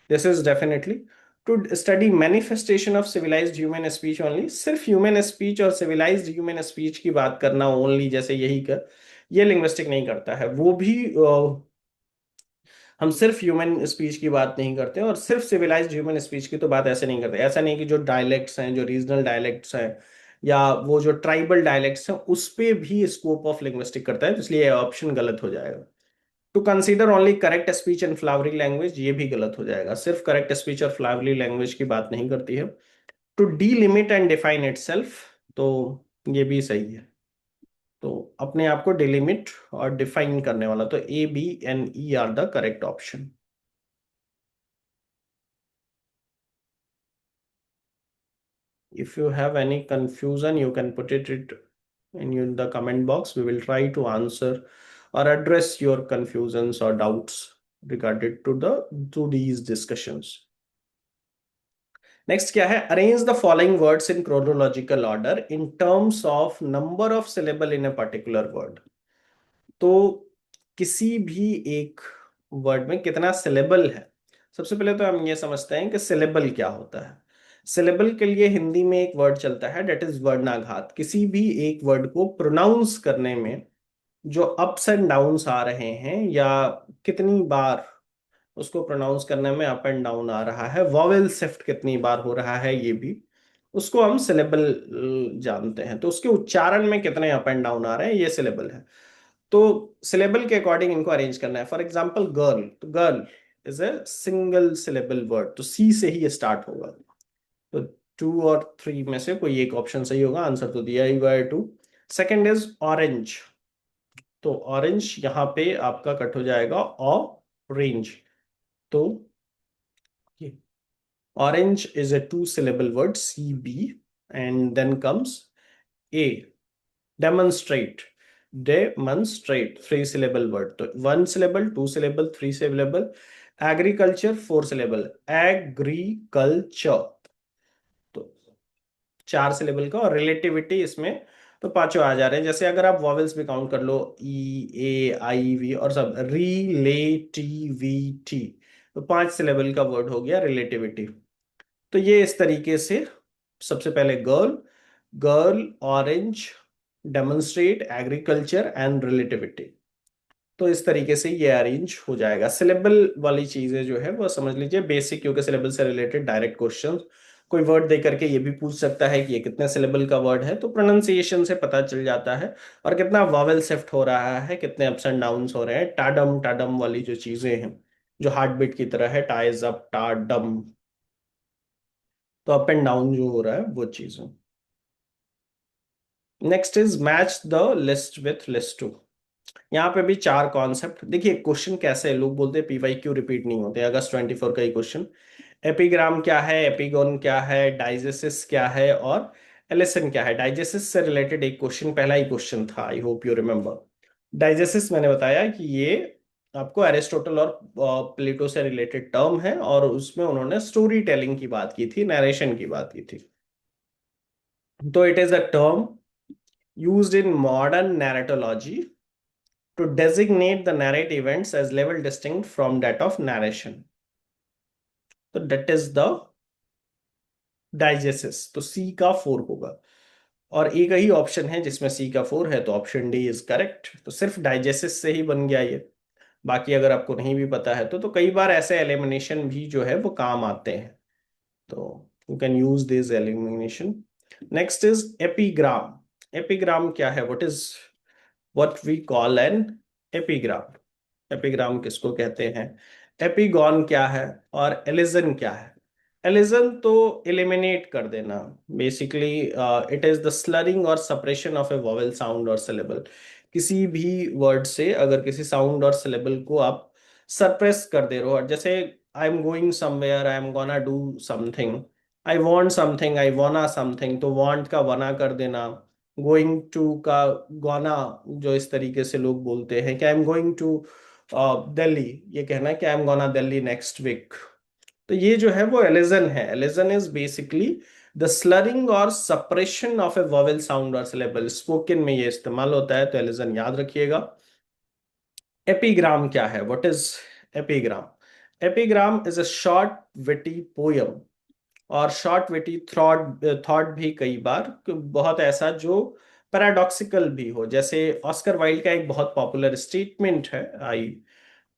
S1: This is definitely to study manifestation of civilized human speech only. सिर्फ human speech और civilized human speech की बात करना only, जैसे यही कर, ये linguistic नहीं करता है। वो भी हम सिर्फ ह्यूमन स्पीच की बात नहीं करते और सिर्फ सिविलाइज्ड ह्यूमन स्पीच की तो बात ऐसे नहीं करते। ऐसा नहीं कि जो डायलेक्ट्स हैं, जो रीजनल डायलेक्ट्स हैं, या वो जो ट्राइबल डायलेक्ट्स हैं, उस पे भी स्कोप ऑफ लिंग्विस्टिक करता है, तो इसलिए ऑप्शन गलत हो जाएगा। To consider only correct speech and flowery language, ये भी गलत हो जाएगा, सिर्फ करेक्ट स्पीच और फ्लावरी लैंग्वेज की बात नहीं करती है। To delimit and define itself, तो ये भी सही है। तो अपने आप को डिलिमिट और डिफाइन करने वाला, तो A, B and E are the correct option. If you have any confusion, you can put it in the comment box. We will try to answer or address your confusions or doubts regarding to these discussions. Next क्या है? Arrange the following words in chronological order in terms of number of syllable in a particular word। तो किसी भी एक word में कितना syllable है, सबसे पहले तो हम ये समझते हैं कि सिलेबल क्या होता है। सिलेबल के लिए हिंदी में एक वर्ड चलता है, डेट इज वर्णाघात। किसी भी एक वर्ड को प्रोनाउंस करने में जो अप्स एंड डाउन्स आ रहे हैं, या कितनी बार उसको प्रोनाउंस करने में अप एंड डाउन आ रहा है, वॉवेल शिफ्ट कितनी बार हो रहा है, ये भी उसको हम सिलेबल जानते हैं। तो उसके उच्चारण में कितने अप एंड डाउन आ रहे हैं, ये सिलेबल है। तो सिलेबल के अकॉर्डिंग इनको अरेंज करना है। फॉर एग्जाम्पल गर्ल, तो girl is a single syllable word, तो सी से ही स्टार्ट होगा। तो टू और थ्री में से कोई एक ऑप्शन सही होगा, आंसर तो दिया ही हुआ है टू। सेकेंड इज ऑरेंज, तो ऑरेंज यहाँ पे आपका कट हो जाएगा ऑरेंज। तो orange is a two syllable word, CB, and then comes A, demonstrate. Demonstrate, three syllable word. तो one syllable, two syllable, three syllable. Agriculture, four syllable. Agriculture, तो चार सिलेबल का। और रिलेटिविटी इसमें तो पांचों आ जा रहे हैं। जैसे अगर आप वॉवेल्स भी काउंट कर लो, ई, ए, आई, वी, और सब, रिलेटिविटी, तो पांच सिलेबल का वर्ड हो गया रिलेटिविटी। तो ये इस तरीके से, सबसे पहले girl, girl, orange, demonstrate, agriculture and relativity. तो इस तरीके से ये अरेंज हो जाएगा। सिलेबल वाली चीजें जो है वो समझ लीजिए बेसिक, क्योंकि सिलेबल से रिलेटेड डायरेक्ट क्वेश्चन कोई वर्ड दे करके ये भी पूछ सकता है कि ये कितने सिलेबल का वर्ड है, तो प्रोनाउंसिएशन से पता चल जाता है। और कितना वॉवेल शिफ्ट हो रहा है, कितने अप्स एंड डाउन्स हो रहे हैं, टाडम टाडम वाली जो चीजें हैं, जो हार्ट बीट की तरह है, टाइज अप, टाडम, तो अप एंड डाउन जो हो रहा है वो चीजें। Next is match the list with list two. यहाँ पे भी चार कॉन्सेप्ट देखिए। क्वेश्चन कैसे है, लोग बोलते हैं पीवाई क्यों रिपीट नहीं होते, अगस्त 24 का ही क्वेश्चन। एपिग्राम क्या है, एपिगोन क्या है, डाइजेसिस क्या है, और एलिसन क्या है। डाइजेसिस से रिलेटेड एक क्वेश्चन, पहला ही क्वेश्चन था, आई होप यू रिमेम्बर। डाइजेसिस मैंने बताया कि ये आपको एरिस्टोटल और प्लेटो से रिलेटेड टर्म है, और उसमें उन्होंने स्टोरी टेलिंग की बात की थी, नरेशन की बात की थी। तो it is a term used in modern narratology to designate the narrate events as level distinct from that of narration. तो that is the diegesis। तो सी का फोर होगा, और एक ही ऑप्शन है जिसमें सी का फोर है, तो ऑप्शन डी इज करेक्ट। तो सिर्फ डाइजेसिस से ही बन गया ये। बाकी अगर आपको नहीं भी पता है तो कई बार ऐसे एलिमिनेशन भी जो है वो काम आते हैं, तो you can use this elimination. Next is epigram. Epigram क्या है, what is what we call an epigram। Epigram किसको कहते हैं, एपिगॉन क्या है, और एलिजन क्या है। एलिजन तो एलिमिनेट कर देना, basically it is the slurring और suppression of a vowel sound और सिलेबल। किसी भी वर्ड से अगर किसी साउंड और सिलेबल को आप सरप्रेस कर दे रहे हो, और जैसे I am going somewhere, I am gonna do something, I want something, I wanna something, तो वॉन्ट का वना कर देना, गोइंग टू का गोना, जो इस तरीके से लोग बोलते हैं कि I am going to Delhi, ये कहना है कि I am gonna Delhi next week. तो ये जो है वो एलिजन है। Elision is basically the slurring और suppression of a vowel sound और सिलेबल। स्पोकन में ये इस्तेमाल होता है, तो एलिजन याद रखिएगा। एपिग्राम क्या है, what is epigram. Epigram is a short witty poem, और शॉर्ट विटी थॉट थॉट भी कई बार बहुत ऐसा जो पैराडॉक्सिकल भी हो। जैसे ऑस्कर वाइल्ड का एक बहुत पॉपुलर स्टेटमेंट है, आई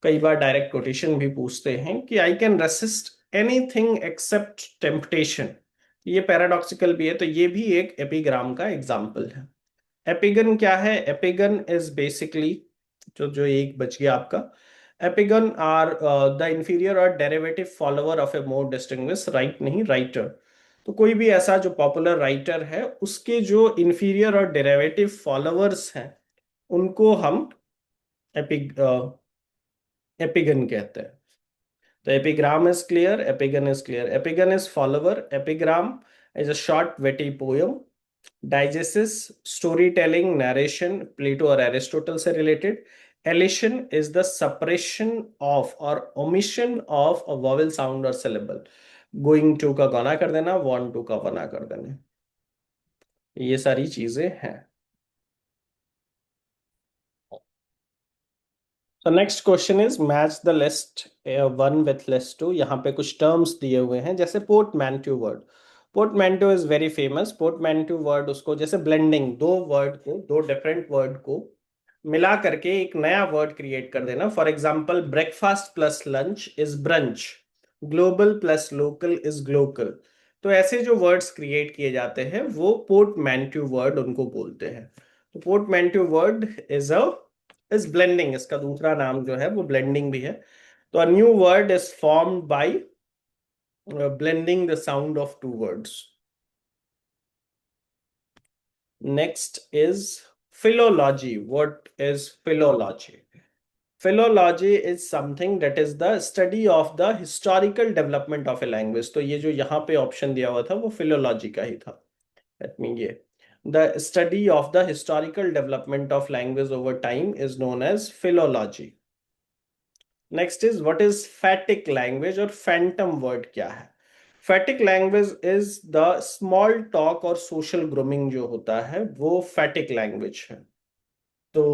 S1: कई बार डायरेक्ट कोटेशन भी पूछते हैं कि I can resist anything except temptation. ये पैराडॉक्सिकल भी है, तो ये भी एक एपिग्राम का एग्जाम्पल है। एपिगन क्या है, एपिगन इज बेसिकली, जो जो एक बच गया आपका, एपिगन आर द इंफीरियर और derivative follower of A more distinguish right, नहीं राइटर। तो कोई भी ऐसा जो पॉपुलर राइटर है, उसके जो इंफीरियर और डेरिवेटिव फॉलोअर्स हैं, उनको हम एपिग एपिगन कहते हैं। तो epigram is clear, epigon is clear. Epigon is follower. Epigram is a short, witty poem. Diegesis, storytelling, narration, Plato or Aristotle से related. Elision is the suppression of or omission of a vowel sound or syllable. Going to का गौना कर देना, want to का wanna कर देना, ये सारी चीजें हैं। तो next question is match the list one with list two. यहाँ पे कुछ टर्म्स दिए हुए हैं, जैसे portmanteau word. Portmanteau is very famous. Portmanteau word उसको जैसे ब्लेंडिंग, दो वर्ड को, दो डिफरेंट वर्ड को मिला करके एक नया वर्ड क्रिएट कर देना। For example, breakfast plus lunch is brunch, global plus local is Glocal. तो ऐसे जो वर्ड्स क्रिएट किए जाते हैं वो पोर्टमैन्ट्यू वर्ड उनको बोलते हैं। तो पोर्टमैन्ट्यू वर्ड इज ब्लेंडिंग, इसका दूसरा नाम जो है वो ब्लेंडिंग भी है। तो a new word is formed by blending the sound of two words. Next is philology. What is philology? Philology is something that is the study of the historical development of a language. तो ये जो यहाँ पे option दिया हुआ था वो philology का ही था। Let me ये the study of the historical development of language over time is known as philology. Next is what is फैटिक language, और फैंटम वर्ड क्या है? फैटिक language is the small talk और सोशल ग्रूमिंग जो होता है वो फैटिक लैंग्वेज है। तो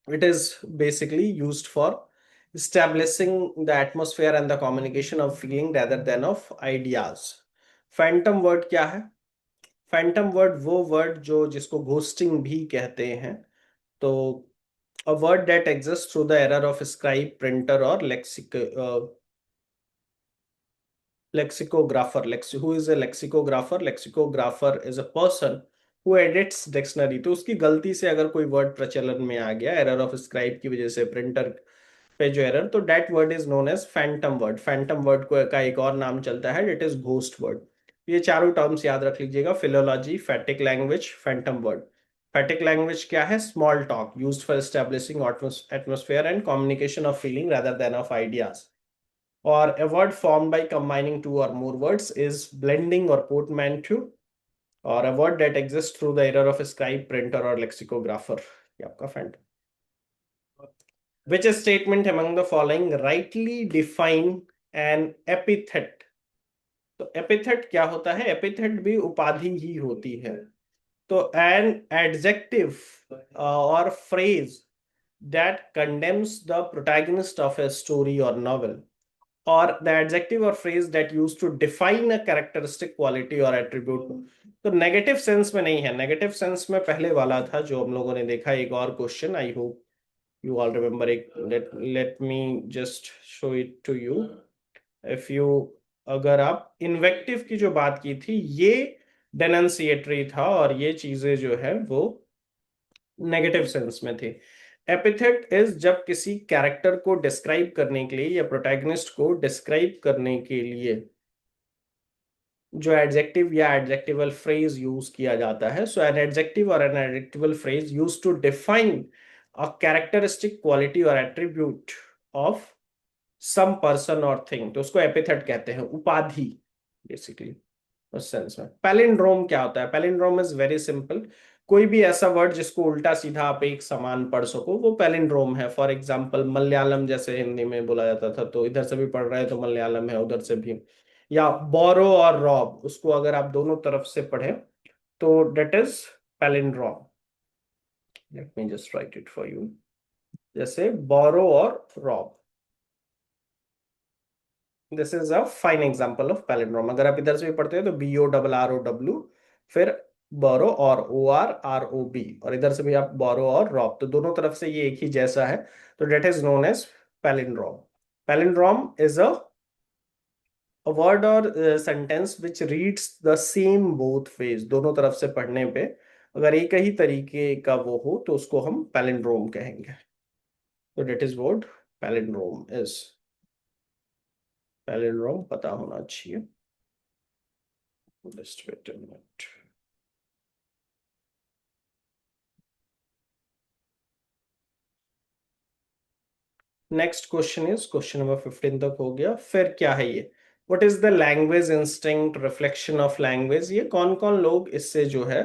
S1: it is basically used for establishing the atmosphere and the communication of feeling rather than of ideas. Phantom word क्या है? फैंटम वर्ड वो वर्ड जो जिसको घोस्टिंग भी कहते हैं। तो a word that exists through the error of scribe, printer, or lexicographer. Who is a lexicographer? Lexicographer is a person who edits dictionary। तो उसकी गलती से अगर कोई वर्ड प्रचलन में आ गया, एरर ऑफ स्क्राइब की वजह से, प्रिंटर पे जो एरर, तो that word is known as phantom word. Phantom word को का एक और नाम चलता है, इट इज घोस्ट वर्ड। ये चारों टर्म्स याद रख लीजिएगा, philology, फैटिक language, Phantom word. फैटिक language क्या है? Small talk used for establishing atmosphere and communication of feeling rather than of ideas। Or a word formed by combining two or more words is blending or portmanteau, or a word that exists through the error of a scribe, printer, or lexicographer। ये आपका faint. Which statement among the following rightly define an epithet? तो epithet क्या होता है? epithet भी उपाधि ही होती है। तो an adjective or phrase that condemns the protagonist of a story or novel, और the adjective or phrase that use to define a characteristic quality or attribute. तो नेगेटिव सेंस में नहीं है। नेगेटिव सेंस में पहले वाला था जो हम लोगों ने देखा, एक और question, I hope you all remember. एक let me just show it to you. If you, अगर आप इन्वेक्टिव की जो बात की थी, ये डेनंसिएटरी था और ये चीजें जो है वो नेगेटिव सेंस में थी। एपिथेट इज जब किसी कैरेक्टर को डिस्क्राइब करने के लिए या प्रोटैगनिस्ट को डिस्क्राइब करने के लिए जो एडजेक्टिव या एडजेक्टिवल फ्रेज यूज किया जाता है। So an adjective or an adjectival phrase use to define a characteristic quality or attribute of some person or thing, तो उसको एपिथेट कहते हैं, उपाधि बेसिकली उस सेंस में। पैलिंड्रोम क्या होता है? Palindrome is very simple. कोई भी ऐसा वर्ड जिसको उल्टा सीधा आप एक समान पढ़ सको वो पैलिंड्रोम है। फॉर एग्जांपल, मलयालम जैसे हिंदी में बोला जाता था, तो इधर से भी पढ़ रहे हैं तो मलयालम है, उधर से भी। या बोरो और रॉब, उसको अगर आप दोनों तरफ से पढ़ें तो that is palindrome. Let me just write it for you. जैसे borrow or rob, this is a fine example of palindrome. अगर आप इधर से भी पढ़ते हैं तो BORROW, फिर बोरो और ORROB, और इधर से भी आप बोरो और रॉब, तो दोनों तरफ से ये एक ही जैसा है, तो that is known as palindrome. Palindrome is a word और sentence which reads the same both ways. दोनों तरफ से पढ़ने पे अगर एक ही तरीके का वो हो तो उसको हम पैलिंड्रोम कहेंगे। तो that is word palindrome is. Palindrome पता होना चाहिए। Just wait a minute. Next question is question number 15 तक हो गया। फिर क्या है ये? What is the language instinct, reflection of language? ये कौन कौन लोग इससे जो है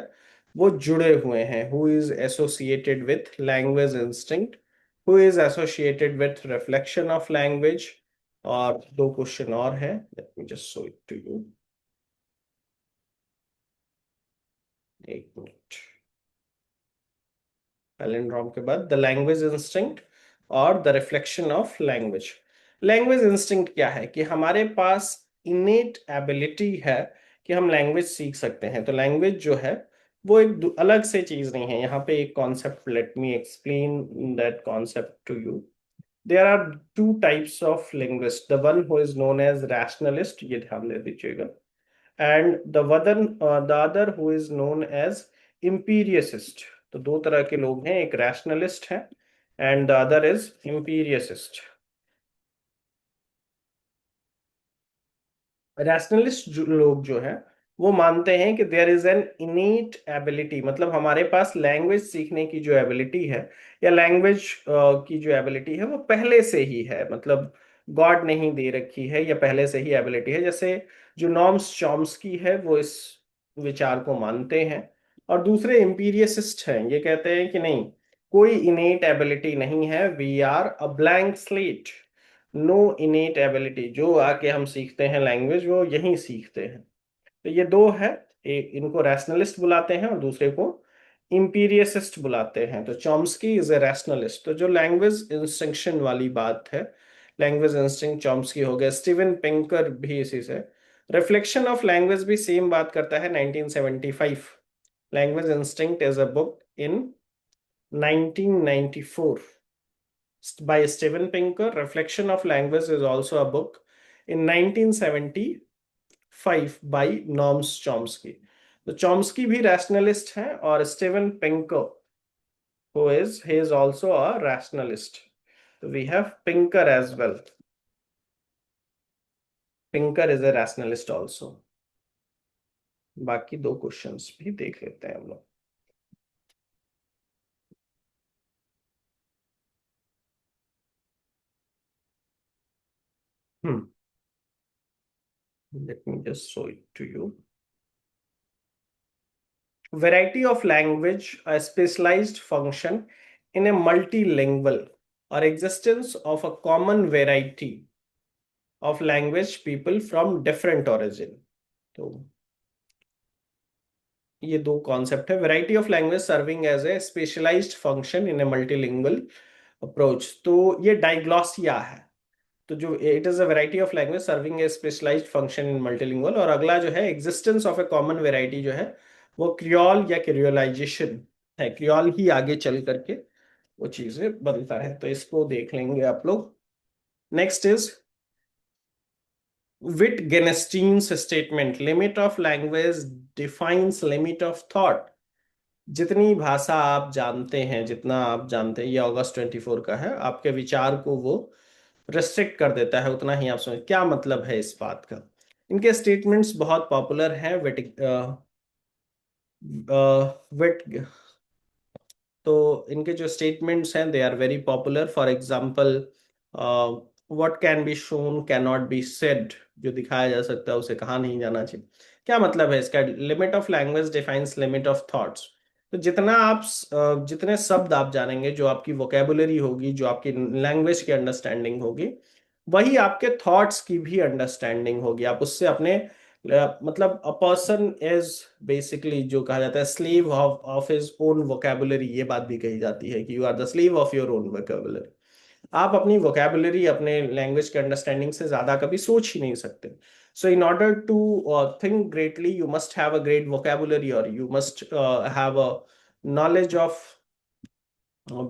S1: वो जुड़े हुए हैं? Who is associated with language instinct, who is associated with reflection of language? और दो क्वेश्चन और है, let me just show it to you. एक मिनट। पैलिंड्रोम के बाद द लैंग्वेज इंस्टिंक्ट और the reflection of language. Language instinct क्या है कि हमारे पास इनेट एबिलिटी है कि हम लैंग्वेज सीख सकते हैं। तो लैंग्वेज जो है वो एक अलग से चीज नहीं है। यहाँ पे एक concept, let me explain that concept to you. There are two types of linguist, the one who is known as rationalist, ये ध्यान दे दीजिएगा, and the other who is known as empiricist. तो दो तरह के लोग हैं, एक रैशनलिस्ट है and the other is empiricist. Rationalist लोग जो है वो मानते हैं कि there is an innate ability, मतलब हमारे पास लैंग्वेज सीखने की जो एबिलिटी है या लैंग्वेज की जो एबिलिटी है वो पहले से ही है, मतलब गॉड नहीं दे रखी है या पहले से ही एबिलिटी है। जैसे जो नॉर्म्स चॉम्स्की है वो इस विचार को मानते हैं, और दूसरे एम्पीरियसिस्ट हैं, ये कहते हैं कि नहीं, कोई इनेट एबिलिटी नहीं है, we are a blank slate, no innate ability. जो आके हम सीखते हैं लैंग्वेज वो यहीं सीखते हैं। तो ये दो है, एक इनको रैशनलिस्ट बुलाते हैं और दूसरे को इंपीरियसिस्ट बुलाते हैं। तो चॉम्स्की इज ए रैशनलिस्ट। तो जो लैंग्वेज इंस्टिंक्शन वाली बात है, लैंग्वेज इंस्टिंक्ट चॉम्स्की हो गया, स्टीवन पिंकर भी इसी से। रिफ्लेक्शन ऑफ लैंग्वेज भी सेम बात करता है, 1975। Language instinct is a book in 1994 by Steven Pinker. Reflection of Language is also a book in 1975 by Noam Chomsky. तो चॉम्स्की भी रैशनलिस्ट हैं और Steven Pinker he is also a rationalist. So we have Pinker as well. Pinker is a rationalist also. बाकी दो questions भी देख लेते हैं हम लोग। Let me just show it to you. Variety of language, a specialized function in a multilingual, or existence of a common variety of language people from different origin. तो ये दो कॉन्सेप्ट है, variety of language serving as a specialized function in a multilingual approach. तो ये diglossia है। तो जो it is a variety of language serving a specialized function in multilingual, और अगला जो है existence of a common variety जो है वो क्रियोल या क्रियोलाइजेशन है। क्रियोल ही आगे चल करके वो चीजें बनता है, तो इसको देख लेंगे आप लोग। Next is Wittgenstein's statement, limit of language defines limit of thought. जितनी भाषा आप जानते हैं, जितना आप जानते हैं, ये अगस्त 24 का है, आपके विचार को वो रेस्ट्रिक्ट कर देता है, उतना ही आप समझ। क्या मतलब है इस बात का? इनके स्टेटमेंट्स बहुत पॉपुलर हैं। विट तो इनके जो स्टेटमेंट्स हैं they are very popular. For example, what can be shown can not be said, जो दिखाया जा सकता है उसे कहा नहीं जाना चाहिए। क्या मतलब है इसका? Limit of language defines limit of thoughts. तो जितना आप जितने शब्द आप जानेंगे, जो आपकी वोकेबुलरी होगी, जो आपकी लैंग्वेज की अंडरस्टैंडिंग होगी, वही आपके थॉट्स की भी अंडरस्टैंडिंग होगी। आप उससे अपने मतलब अ पर्सन इज बेसिकली, जो कहा जाता है, slave of his own vocabulary. ये बात भी कही जाती है कि you are the slave of your own vocabulary. आप अपनी वोकेबुलरी, अपने लैंग्वेज के अंडरस्टैंडिंग से ज्यादा कभी सोच ही नहीं सकते। So in order to think greatly you must have a great vocabulary, और you must have a knowledge of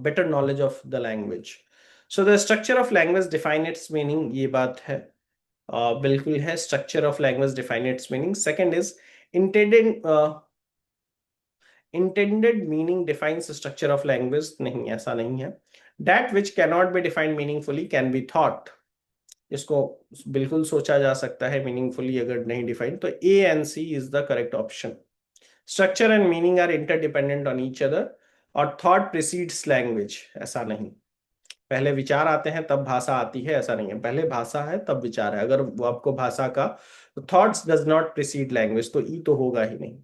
S1: better knowledge of the language. So the structure of language define its meaning, ये बात है, बिल्कुल है। Structure of language define it's meaning. Second is intended intended meaning defines structure of language. नहीं, ऐसा नहीं है। That which can not be defined meaningfully can be thought. इसको बिल्कुल सोचा जा सकता है मीनिंगफुली, अगर नहीं डिफाइंड तो A and C is the correct option. Structure and meaning are interdependent on each other, और थॉट प्रिसीड्स लैंग्वेज, ऐसा नहीं। पहले विचार आते हैं तब भाषा आती है, ऐसा नहीं है। पहले भाषा है तब विचार है। अगर वो आपको भाषा का thoughts does not precede language, तो ई तो होगा ही नहीं।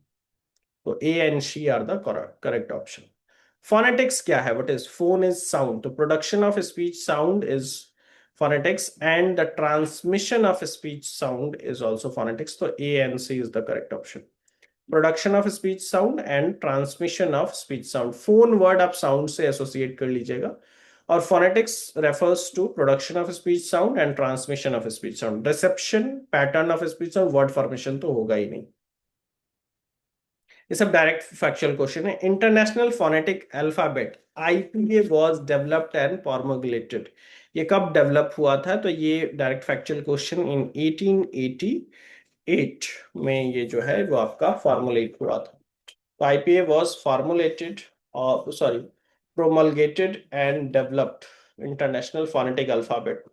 S1: तो A and C are the correct option. Phonetics क्या है? What is phone? Is sound. तो production of speech sound is phonetics, and the transmission of speech sound is also phonetics. तो A and C is the correct option. Production of speech sound and transmission of speech sound. Phone word आप sound से associate कर लीजिएगा, और phonetics refers to production of speech sound and transmission of speech sound. Reception, pattern of speech sound, word formation तो होगा ही नहीं। ये सब डायरेक्ट फैक्चुअल क्वेश्चन है। International phonetic alphabet IPA was developed and formulated. ये कब डेवलप हुआ था? तो ये डायरेक्ट फैक्चुअल क्वेश्चन इन 1888 में ये जो है वो आपका फॉर्मुलेट हुआ था। तो आईपीए वाज फॉर्मुलेटेड और sorry promulgated and developed International phonetic Alphabet.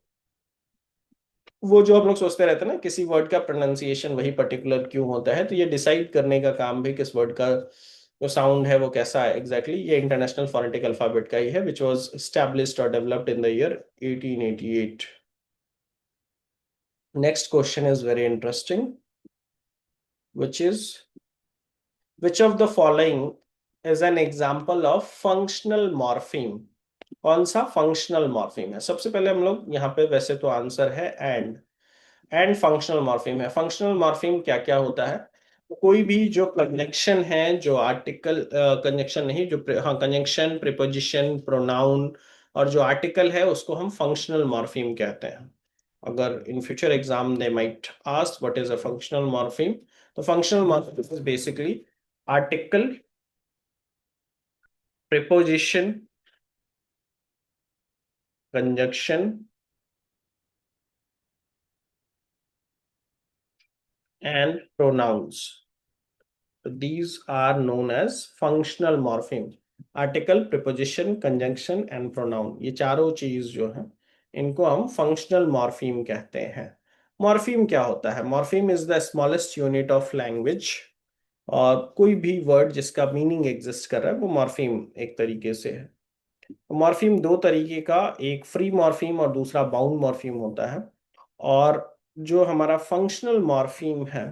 S1: वो जो हम लोग सोचते रहते हैं ना किसी वर्ड का प्रोनाउंसिएशन वही पर्टिकुलर क्यों होता है, तो ये डिसाइड करने का काम भी किस वर्ड का जो साउंड है वो कैसा है एग्जैक्टली, ये इंटरनेशनल फोनेटिक अल्फाबेट का ही है, विच वाज एस्टैब्लिश्ड और developed in the year 1888। Next question is very interesting, which is which of the following is an example of functional morpheme. कौन सा फंक्शनल मॉर्फीम है? सबसे पहले हम लोग यहाँ पे वैसे तो आंसर है एंड फंक्शनल मॉर्फीम है। फंक्शनल मॉर्फीम क्या क्या होता है? कोई भी जो कंजंक्शन है, जो आर्टिकल कंजंक्शन नहीं, जो हाँ कंजंक्शन, प्रीपोजिशन, प्रोनाउन और जो आर्टिकल है उसको हम फंक्शनल मॉर्फीम कहते हैं। अगर in future exam they might ask what is a functional morpheme, तो functional morpheme is basically article, preposition, conjunction and pronouns. So these are known as functional morpheme. Article, preposition, conjunction and pronoun, ये चारों चीज जो है इनको हम functional morpheme कहते हैं। मॉर्फीम क्या होता है? Morpheme is the smallest unit of language. और कोई भी वर्ड जिसका मीनिंग एग्जिस्ट कर रहा है वो मॉर्फीम एक तरीके से है। मॉर्फीम दो तरीके का, एक फ्री मॉर्फीम और दूसरा बाउंड मॉर्फीम होता है। और जो हमारा फंक्शनल मॉर्फीम है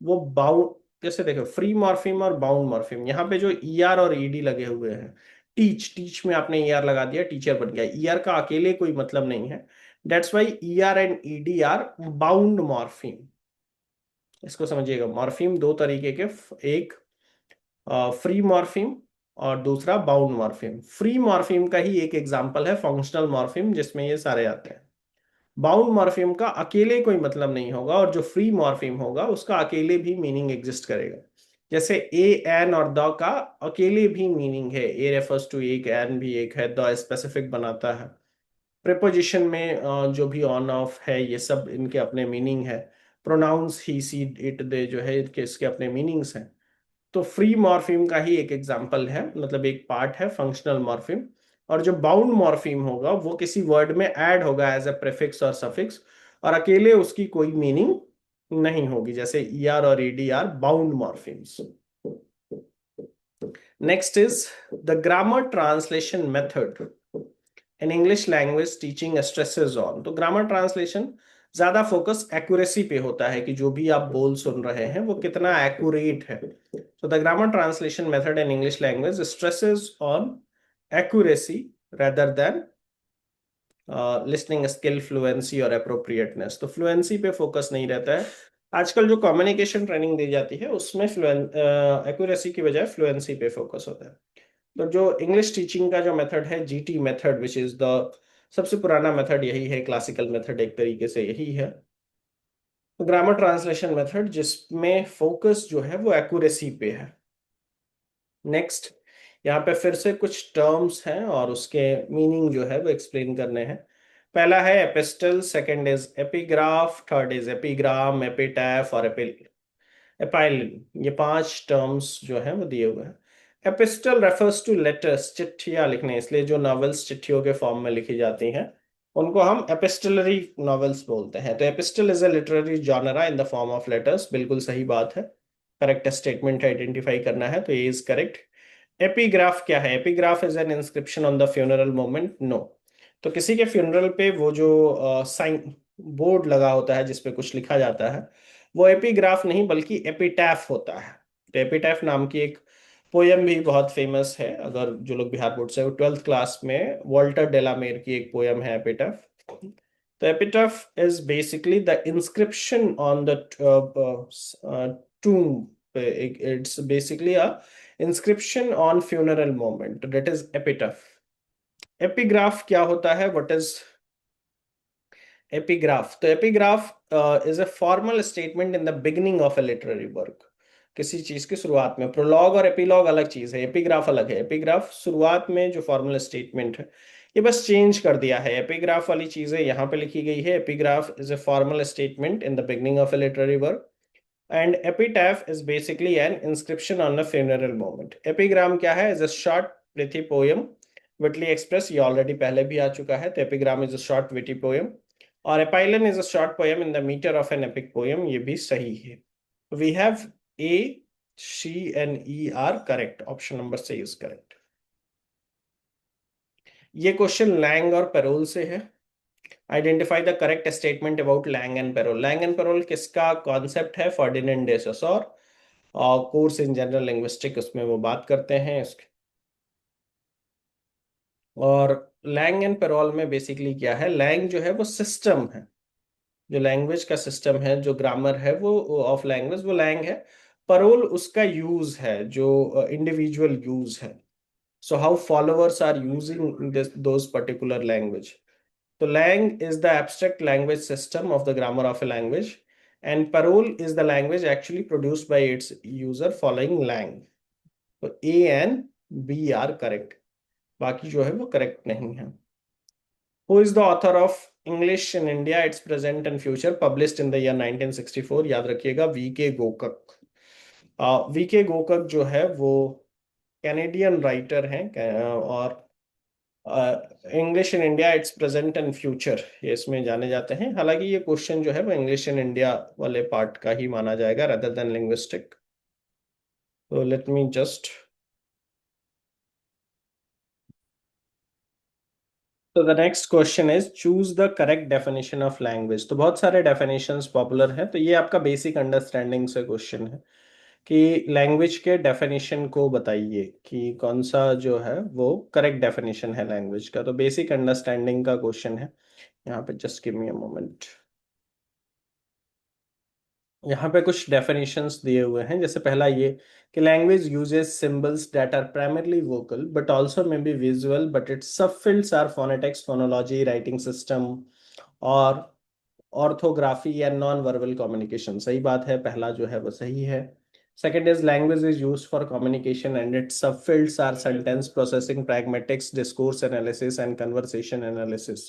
S1: वो बाउंड, जैसे देखो फ्री मॉर्फीम और बाउंड मॉर्फीम, यहाँ पे जो ई आर और ईडी लगे हुए हैं, टीच, टीच में आपने ई आर लगा दिया, टीचर बन गया। ई आर का अकेले कोई मतलब नहीं है, that's why E R and ED are bound morpheme. इसको समझिएगा, मॉर्फीम दो तरीके के, एक फ्री मॉर्फीम और दूसरा बाउंड मॉर्फीम। फ्री मॉर्फीम का ही एक एग्जांपल है फंक्शनल मॉर्फीम, जिसमें ये सारे आते हैं। बाउंड मॉर्फीम का अकेले कोई मतलब नहीं होगा, और जो फ्री मॉर्फीम होगा उसका अकेले भी मीनिंग एग्जिस्ट करेगा। जैसे ए, एन और द का अकेले भी मीनिंग है, ए रेफर्स टू एक, एन भी एक है, द स्पेसिफिक बनाता है। प्रीपोजिशन में जो भी ऑन ऑफ है ये सब इनके अपने मीनिंग है। प्रोनाउंस ही, सी, इट, दे जो है इसके अपने मीनिंग्स हैं। तो फ्री मॉर्फीम का ही एक एग्जांपल है, मतलब एक पार्ट है फंक्शनल मॉर्फीम। और जो बाउंड मॉर्फीम होगा वो किसी वर्ड में ऐड होगा एज अ प्रीफिक्स और सफिक्स, और अकेले उसकी कोई मीनिंग नहीं होगी, जैसे ई आर और ED are bound morphemes. Next is the grammar translation method in English language teaching stresses on. तो ग्रामर ट्रांसलेशन ज्यादा फोकस एक्यूरेसी पे होता है कि जो भी आप बोल सुन रहे हैं वो कितना एक्यूरेट है। So the grammar translation method in English language stresses on accuracy rather than listening skill, fluency और appropriateness। तो fluency पे फोकस नहीं रहता है। आजकल जो कम्युनिकेशन ट्रेनिंग दी जाती है उसमें एक्यूरेसी की बजाय फ्लुएंसी पे फोकस होता है। तो जो इंग्लिश टीचिंग का जो मेथड है, GT method, which is the सबसे पुराना मेथड यही है, क्लासिकल मेथड एक तरीके से यही है। ग्रामर ट्रांसलेशन मेथड जिसमें फोकस जो है वो एक्यूरेसी पे है। नेक्स्ट, यहाँ पे फिर से कुछ टर्म्स हैं और उसके मीनिंग जो है वो एक्सप्लेन करने हैं। पहला है epistle, second is epigraph, third is epigram, epitaph और एपाइलिन। ये पांच टर्म्स जो है वो दिए हुए हैं। एपिस्टल रेफर्स टू लेटर्स, चिट्ठियां लिखने, इसलिए जो नॉवेल्स चिट्ठियों के फॉर्म में लिखी जाती हैं उनको हम एपिस्टलरी नॉवेल्स बोलते हैं। तो epistle is a literary genre in the form of letters, बिल्कुल सही बात है। करेक्ट स्टेटमेंट आइडेंटिफाई करना है तो ये इज करेक्ट। एपिग्राफ क्या है? Epigraph is an inscription on the funeral moment. No, तो किसी के फ्यूनरल पे वो जो साइन बोर्ड लगा होता है जिसपे कुछ लिखा जाता है वो एपिग्राफ नहीं बल्कि एपिटैफ होता है। तो एपिटैफ नाम की एक पोयम भी बहुत फेमस है, अगर जो लोग बिहार बोर्ड से 12th क्लास में वॉल्टर डेलामेर की एक पोयम है एपिटैफ। तो epitaph is basically the inscription on the tomb. It's basically a inscription on funeral moment, that is epitaph. Epigraph क्या होता है? What is epigraph? तो epigraph is a formal statement in the beginning of a literary work. किसी चीज की शुरुआत में। Prologue और एपिलॉग अलग चीज है, एपिग्राफ अलग है। एपिग्राफ शुरुआत में जो फॉर्मल स्टेटमेंट है, ये बस चेंज कर दिया है। एपिग्राफ वाली चीजें यहाँ पे लिखी गई है। Epigraph is a formal statement in the beginning of a literary work, and epitaph is basically an inscription on a funeral moment. Epigram क्या है? is a short pithy poem witty express, ये ऑलरेडी पहले भी आ चुका है। तो epigram is a short witty poem, और epyllion is a short poem in the metre of an epic poem, ये भी सही है। We have A, C and E are correct. Option number C is correct. ये question langue और parole से है। Identify the correct statement about langue and parole. Langue and parole किसका concept है? Ferdinand de सोसर, course in general linguistic, उसमें वो बात करते हैं इसके। और लैंग एंड पेरोल में बेसिकली क्या है? लैंग जो है वो सिस्टम है, जो लैंग्वेज का सिस्टम है, जो ग्रामर है वो ऑफ लैंग्वेज, वो लैंग है। पेरोल उसका यूज है, जो इंडिविजुअल यूज है। So how followers are using this those particular language. तो langue is the abstract language system of the grammar of a language, and parole is the language actually produced by its user following lang. तो A and B are correct, बाकी जो है वो correct नहीं है। Who is the author of English in India, its present and future, published in the year 1964? याद रखिएगा, we के गोकक। वी के गोकक जो है वो कैनेडियन राइटर हैं, और English in India, it's present and future, ये इसमें जाने जाते हैं। हालांकि ये क्वेश्चन जो है वो इंग्लिश इन इंडिया वाले पार्ट का ही माना जाएगा, rather than लिंग्विस्टिक। तो लेट मी जस्ट, तो the next question is choose the correct definition of language. तो बहुत सारे डेफिनेशंस पॉपुलर हैं, तो ये आपका बेसिक अंडरस्टैंडिंग से क्वेश्चन है कि लैंग्वेज के डेफिनेशन को बताइए कि कौन सा जो है वो करेक्ट डेफिनेशन है लैंग्वेज का। तो बेसिक अंडरस्टैंडिंग का क्वेश्चन है यहाँ पे। Just give me a moment. यहाँ पे कुछ डेफिनेशंस दिए हुए हैं, जैसे पहला ये कि language uses symbols that are primarily vocal but also may be visual, but its subfields are phonetics, phonology, writing system, और ऑर्थोग्राफी या नॉन वर्बल कम्युनिकेशन। सही बात है, पहला जो है वो सही है। Second is language is use for communication and its subfields are sentence processing, pragmatics, discourse analysis and conversation analysis.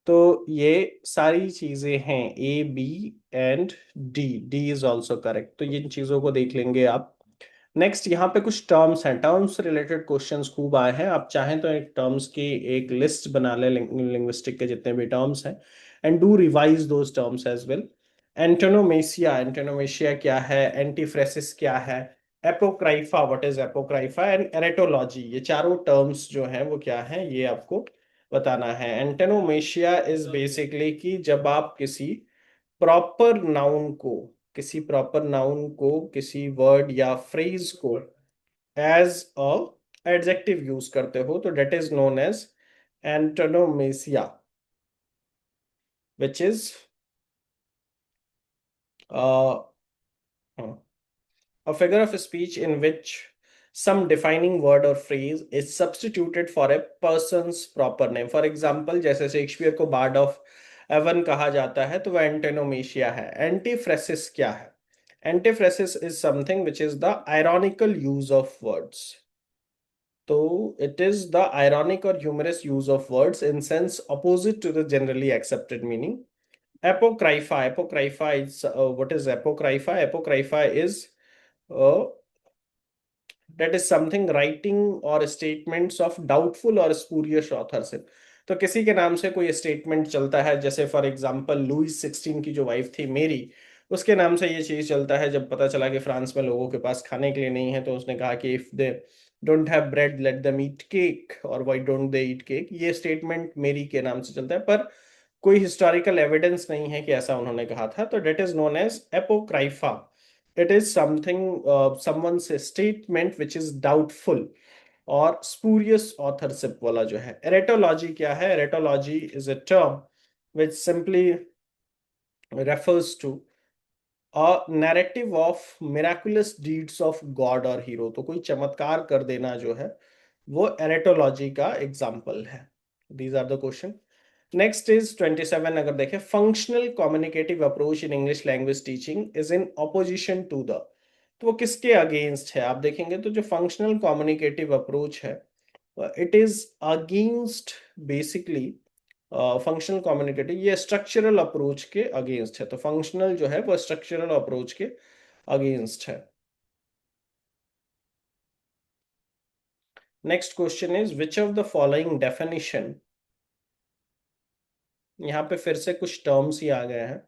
S1: तो ये सारी चीजें हैं, A B and D. D is also correct. तो ये इन चीजों को देख लेंगे आप। नेक्स्ट यहाँ पे कुछ टर्म्स हैं, टर्म्स रिलेटेड क्वेश्चंस खूब आए हैं। आप चाहें तो एक टर्म्स की एक लिस्ट बना ले, लिंग्विस्टिक के जितने भी टर्म्स हैं, and do revise those terms as well. Antonomasia, antonomasia क्या है? एंटीफ्रेसिस क्या है? Apocrypha, what is apocrypha? And aretalogy, ये चारों टर्म्स जो हैं वो क्या हैं, ये आपको बताना है। एंटेनोमेशिया इज बेसिकली कि जब आप प्रॉपर नाउन को किसी प्रॉपर नाउन को, किसी वर्ड या फ्रेज को एज अ एडजेक्टिव यूज करते हो, तो that is known as antonomasia, which is a figure of speech in which some defining word or phrase is substituted for a person's proper name. For example, जैसे Shakespeare को board of Avon कहा जाता है, तो वह एंटेनोमेशिया है। Antiphrasis क्या है? Antiphrasis is something which is the ironical use of words. तो इट इज द आयरॉनिक और humorous use of words in sense opposite to the generally accepted meaning. Apocrypha, apocrypha is what is apocrypha? Apocrypha is uh, that is something writing or statements of doubtful or spurious authorship। तो किसी के नाम से कोई statement चलता है, जैसे for example Louis 16 की जो वाइफ थी मेरी, उसके नाम से ये चीज चलता है। जब पता चला कि फ्रांस में लोगों के पास खाने के लिए नहीं है, तो उसने कहा कि if they don't have bread let them eat cake, और why don't they eat cake. ये स्टेटमेंट मेरी के नाम से चलता है, पर कोई हिस्टोरिकल एविडेंस नहीं है कि ऐसा उन्होंने कहा था। तो that is known as apocrypha. It is something, someone's statement which is doubtful और spurious authorship वाला जो है। एरेटोलॉजी क्या है? एरेटोलॉजी is a term which simply refers to a narrative of miraculous deeds of God or hero। तो कोई चमत्कार कर देना जो है, वो एरेटोलॉजी का एग्जाम्पल है। These are the question. Next is 27, अगर देखें, functional communicative approach in English language teaching is in opposition to the, तो वो किसके अगेंस्ट है? आप देखेंगे तो जो फंक्शनल कम्युनिकेटिव अप्रोच है, it is against basically functional communicative, ये स्ट्रक्चरल अप्रोच के अगेंस्ट है। तो फंक्शनल जो है वो स्ट्रक्चरल अप्रोच के अगेंस्ट है। Next question is which of the following definition, यहाँ पे फिर से कुछ टर्म्स ही आ गए हैं,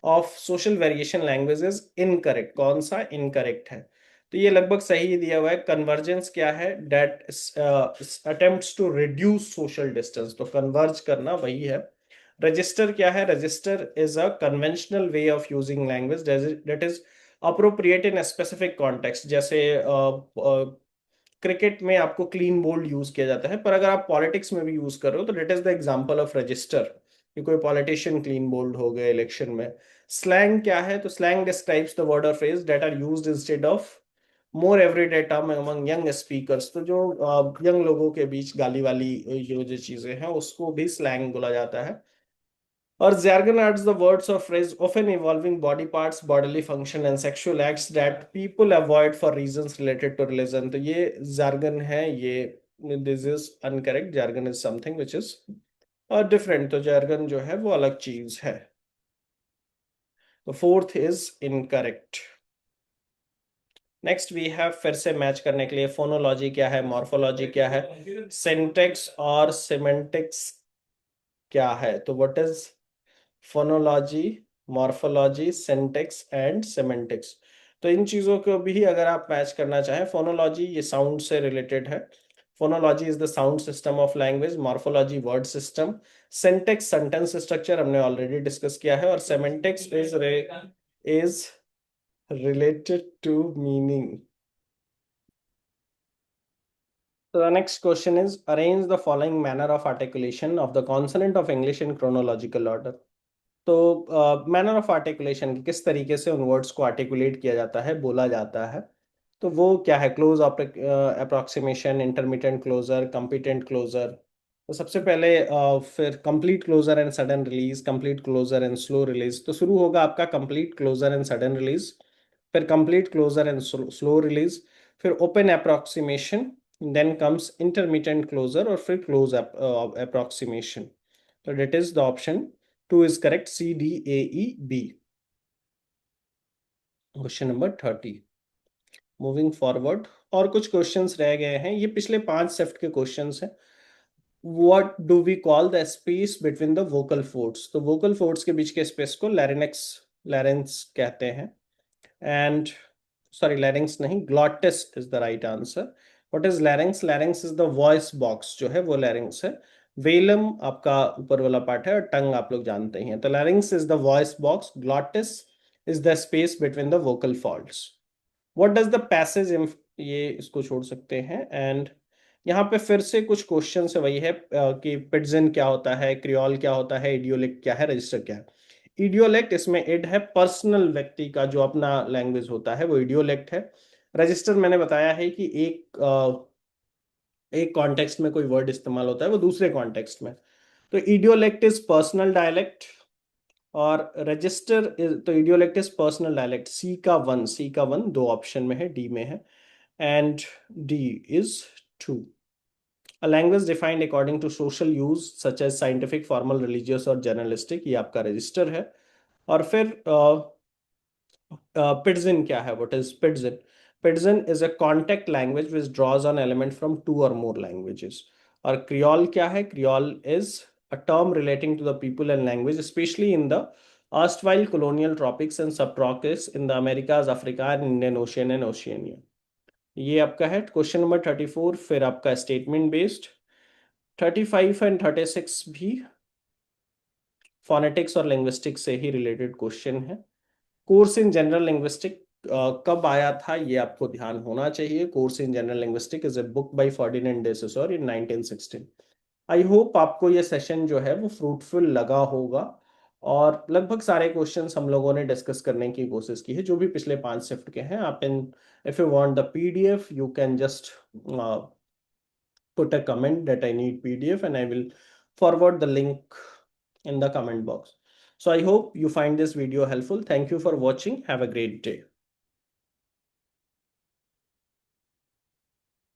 S1: of social variation language is incorrect, कौन सा इनकरेक्ट है? तो ये लगभग सही ही दिया हुआ है। कन्वर्जेंस क्या है? That attempts to reduce social distance, तो कन्वर्ज करना वही है। रजिस्टर क्या है? Register is a conventional way of using language that is appropriate in specific context, जैसे क्रिकेट में आपको क्लीन बोल्ड यूज किया जाता है, पर अगर आप पॉलिटिक्स में भी यूज कर रहे हो तो that is the example of register, कि कोई पॉलिटिशियन क्लीन बोल्ड हो गए इलेक्शन में। स्लैंग क्या है? तो slang describes the word or phrase that are used instead of more everyday term among young speakers, तो जो यंग लोगों के बीच गाली वाली जो चीजें हैं उसको भी स्लैंग बोला जाता है। और jargon adds the words or phrase often involving body parts, bodily function and sexual acts that people avoid for reasons related to religion. तो ये jargon है, ये this is incorrect. Jargon is something which is different. तो jargon जो है वो अलग चीज है। तो fourth is incorrect. Next we have, फिर से मैच करने के लिए, फोनोलॉजी क्या है, मॉर्फोलॉजी क्या है, सिंटेक्स और सिमेंटिक्स क्या है? तो what is phonology, morphology, syntax and semantics? तो इन चीजों को भी अगर आप मैच करना चाहें, फोनोलॉजी ये साउंड से रिलेटेड है। Phonology is the sound system of language, morphology word system, syntax sentence structure हमने ऑलरेडी डिस्कस किया है, और semantics is related to meaning. So the next question is arrange the following manner of articulation of the consonant of English in chronological order. तो manner of articulation, किस तरीके से उन words को आर्टिकुलेट किया जाता है, बोला जाता है, तो वो क्या है? Close approximation, intermediate closure, competent closure. तो सबसे पहले फिर complete closure and sudden release, complete closure and slow release. तो शुरू होगा आपका complete closure and sudden release, फिर complete closure and slow release, फिर open approximation, then comes intermediate closure, और फिर क्लोज अप्रोक्सीमेशन। तो that is the option 2 is correct, C, D, A, E, B. Question number 30। Moving forward, और कुछ questions रह गए हैं, ये पिछले 5 शिफ्ट के क्वेश्चंस हैं। What do we call the space between the vocal folds? तो वोकल फोर्ट्स के बीच के स्पेस को लैरिनेक्स, लैरेंस कहते हैं। एंड सॉरी, लैरिंग्स नहीं, glottis is the right answer. What is लैरिंग्स? लैरिंग्स is the voice box, जो है वो लैरिंग्स है। वेलम आपका ऊपर वाला पार्ट है, और टंग आप लोग जानते ही हैं। तो larynx is the voice box, glottis is the space between the vocal folds. What does the passage, ये इसको छोड़ सकते हैं। एंड यहाँ पे फिर से कुछ क्वेश्चन है, वही है कि पिडजिन क्या होता है, क्रियोल क्या होता है, इडियोलिक क्या है, रजिस्टर क्या है। इडियोलेक्ट, इसमें इड है, पर्सनल व्यक्ति का जो अपना लैंग्वेज होता है वो इडियोलेक्ट है। रजिस्टर मैंने बताया है कि एक कॉन्टेक्स्ट में कोई वर्ड इस्तेमाल होता है वो दूसरे कॉन्टेक्स्ट में। तो इडियोलेक्ट इज पर्सनल डायलेक्ट, और रजिस्टर इज, तो idiolect is personal dialect. C का वन दो ऑप्शन में है, डी में है, and D is two. A language defined according to social use such as scientific, formal, religious और journalistic, ये आपका रजिस्टर है। और फिर पिडजिन क्या है? What is pidgin? Pidgin is a contact language which draws on element from 2 और more languages. और क्रियोल क्या है? Creole is a term relating to the people and language specially in the erstwhile colonial tropics and subtropics in the Americas, Africa and Indian Ocean and Oceania। ये आपका है question number 34। फिर आपका statement based 35 and 36 भी phonetics और linguistics से ही related question है। कोर्स इन जनरल लिंग्विस्टिक कब आया था, ये आपको ध्यान होना चाहिए। Course in general linguistic is a book by Ferdinand de Saussure in 1916। I hope आपको ये सेशन जो है वो फ्रूटफुल लगा होगा, और लगभग सारे क्वेश्चंस हम लोगों ने डिस्कस करने की कोशिश की है जो भी पिछले 5 शिफ्ट के हैं। आप इन, if you want the PDF you can just put a comment that I need PDF, and I will forward the link in the comment box. So I hope you find this video helpful. Thank you for watching. Have a great day.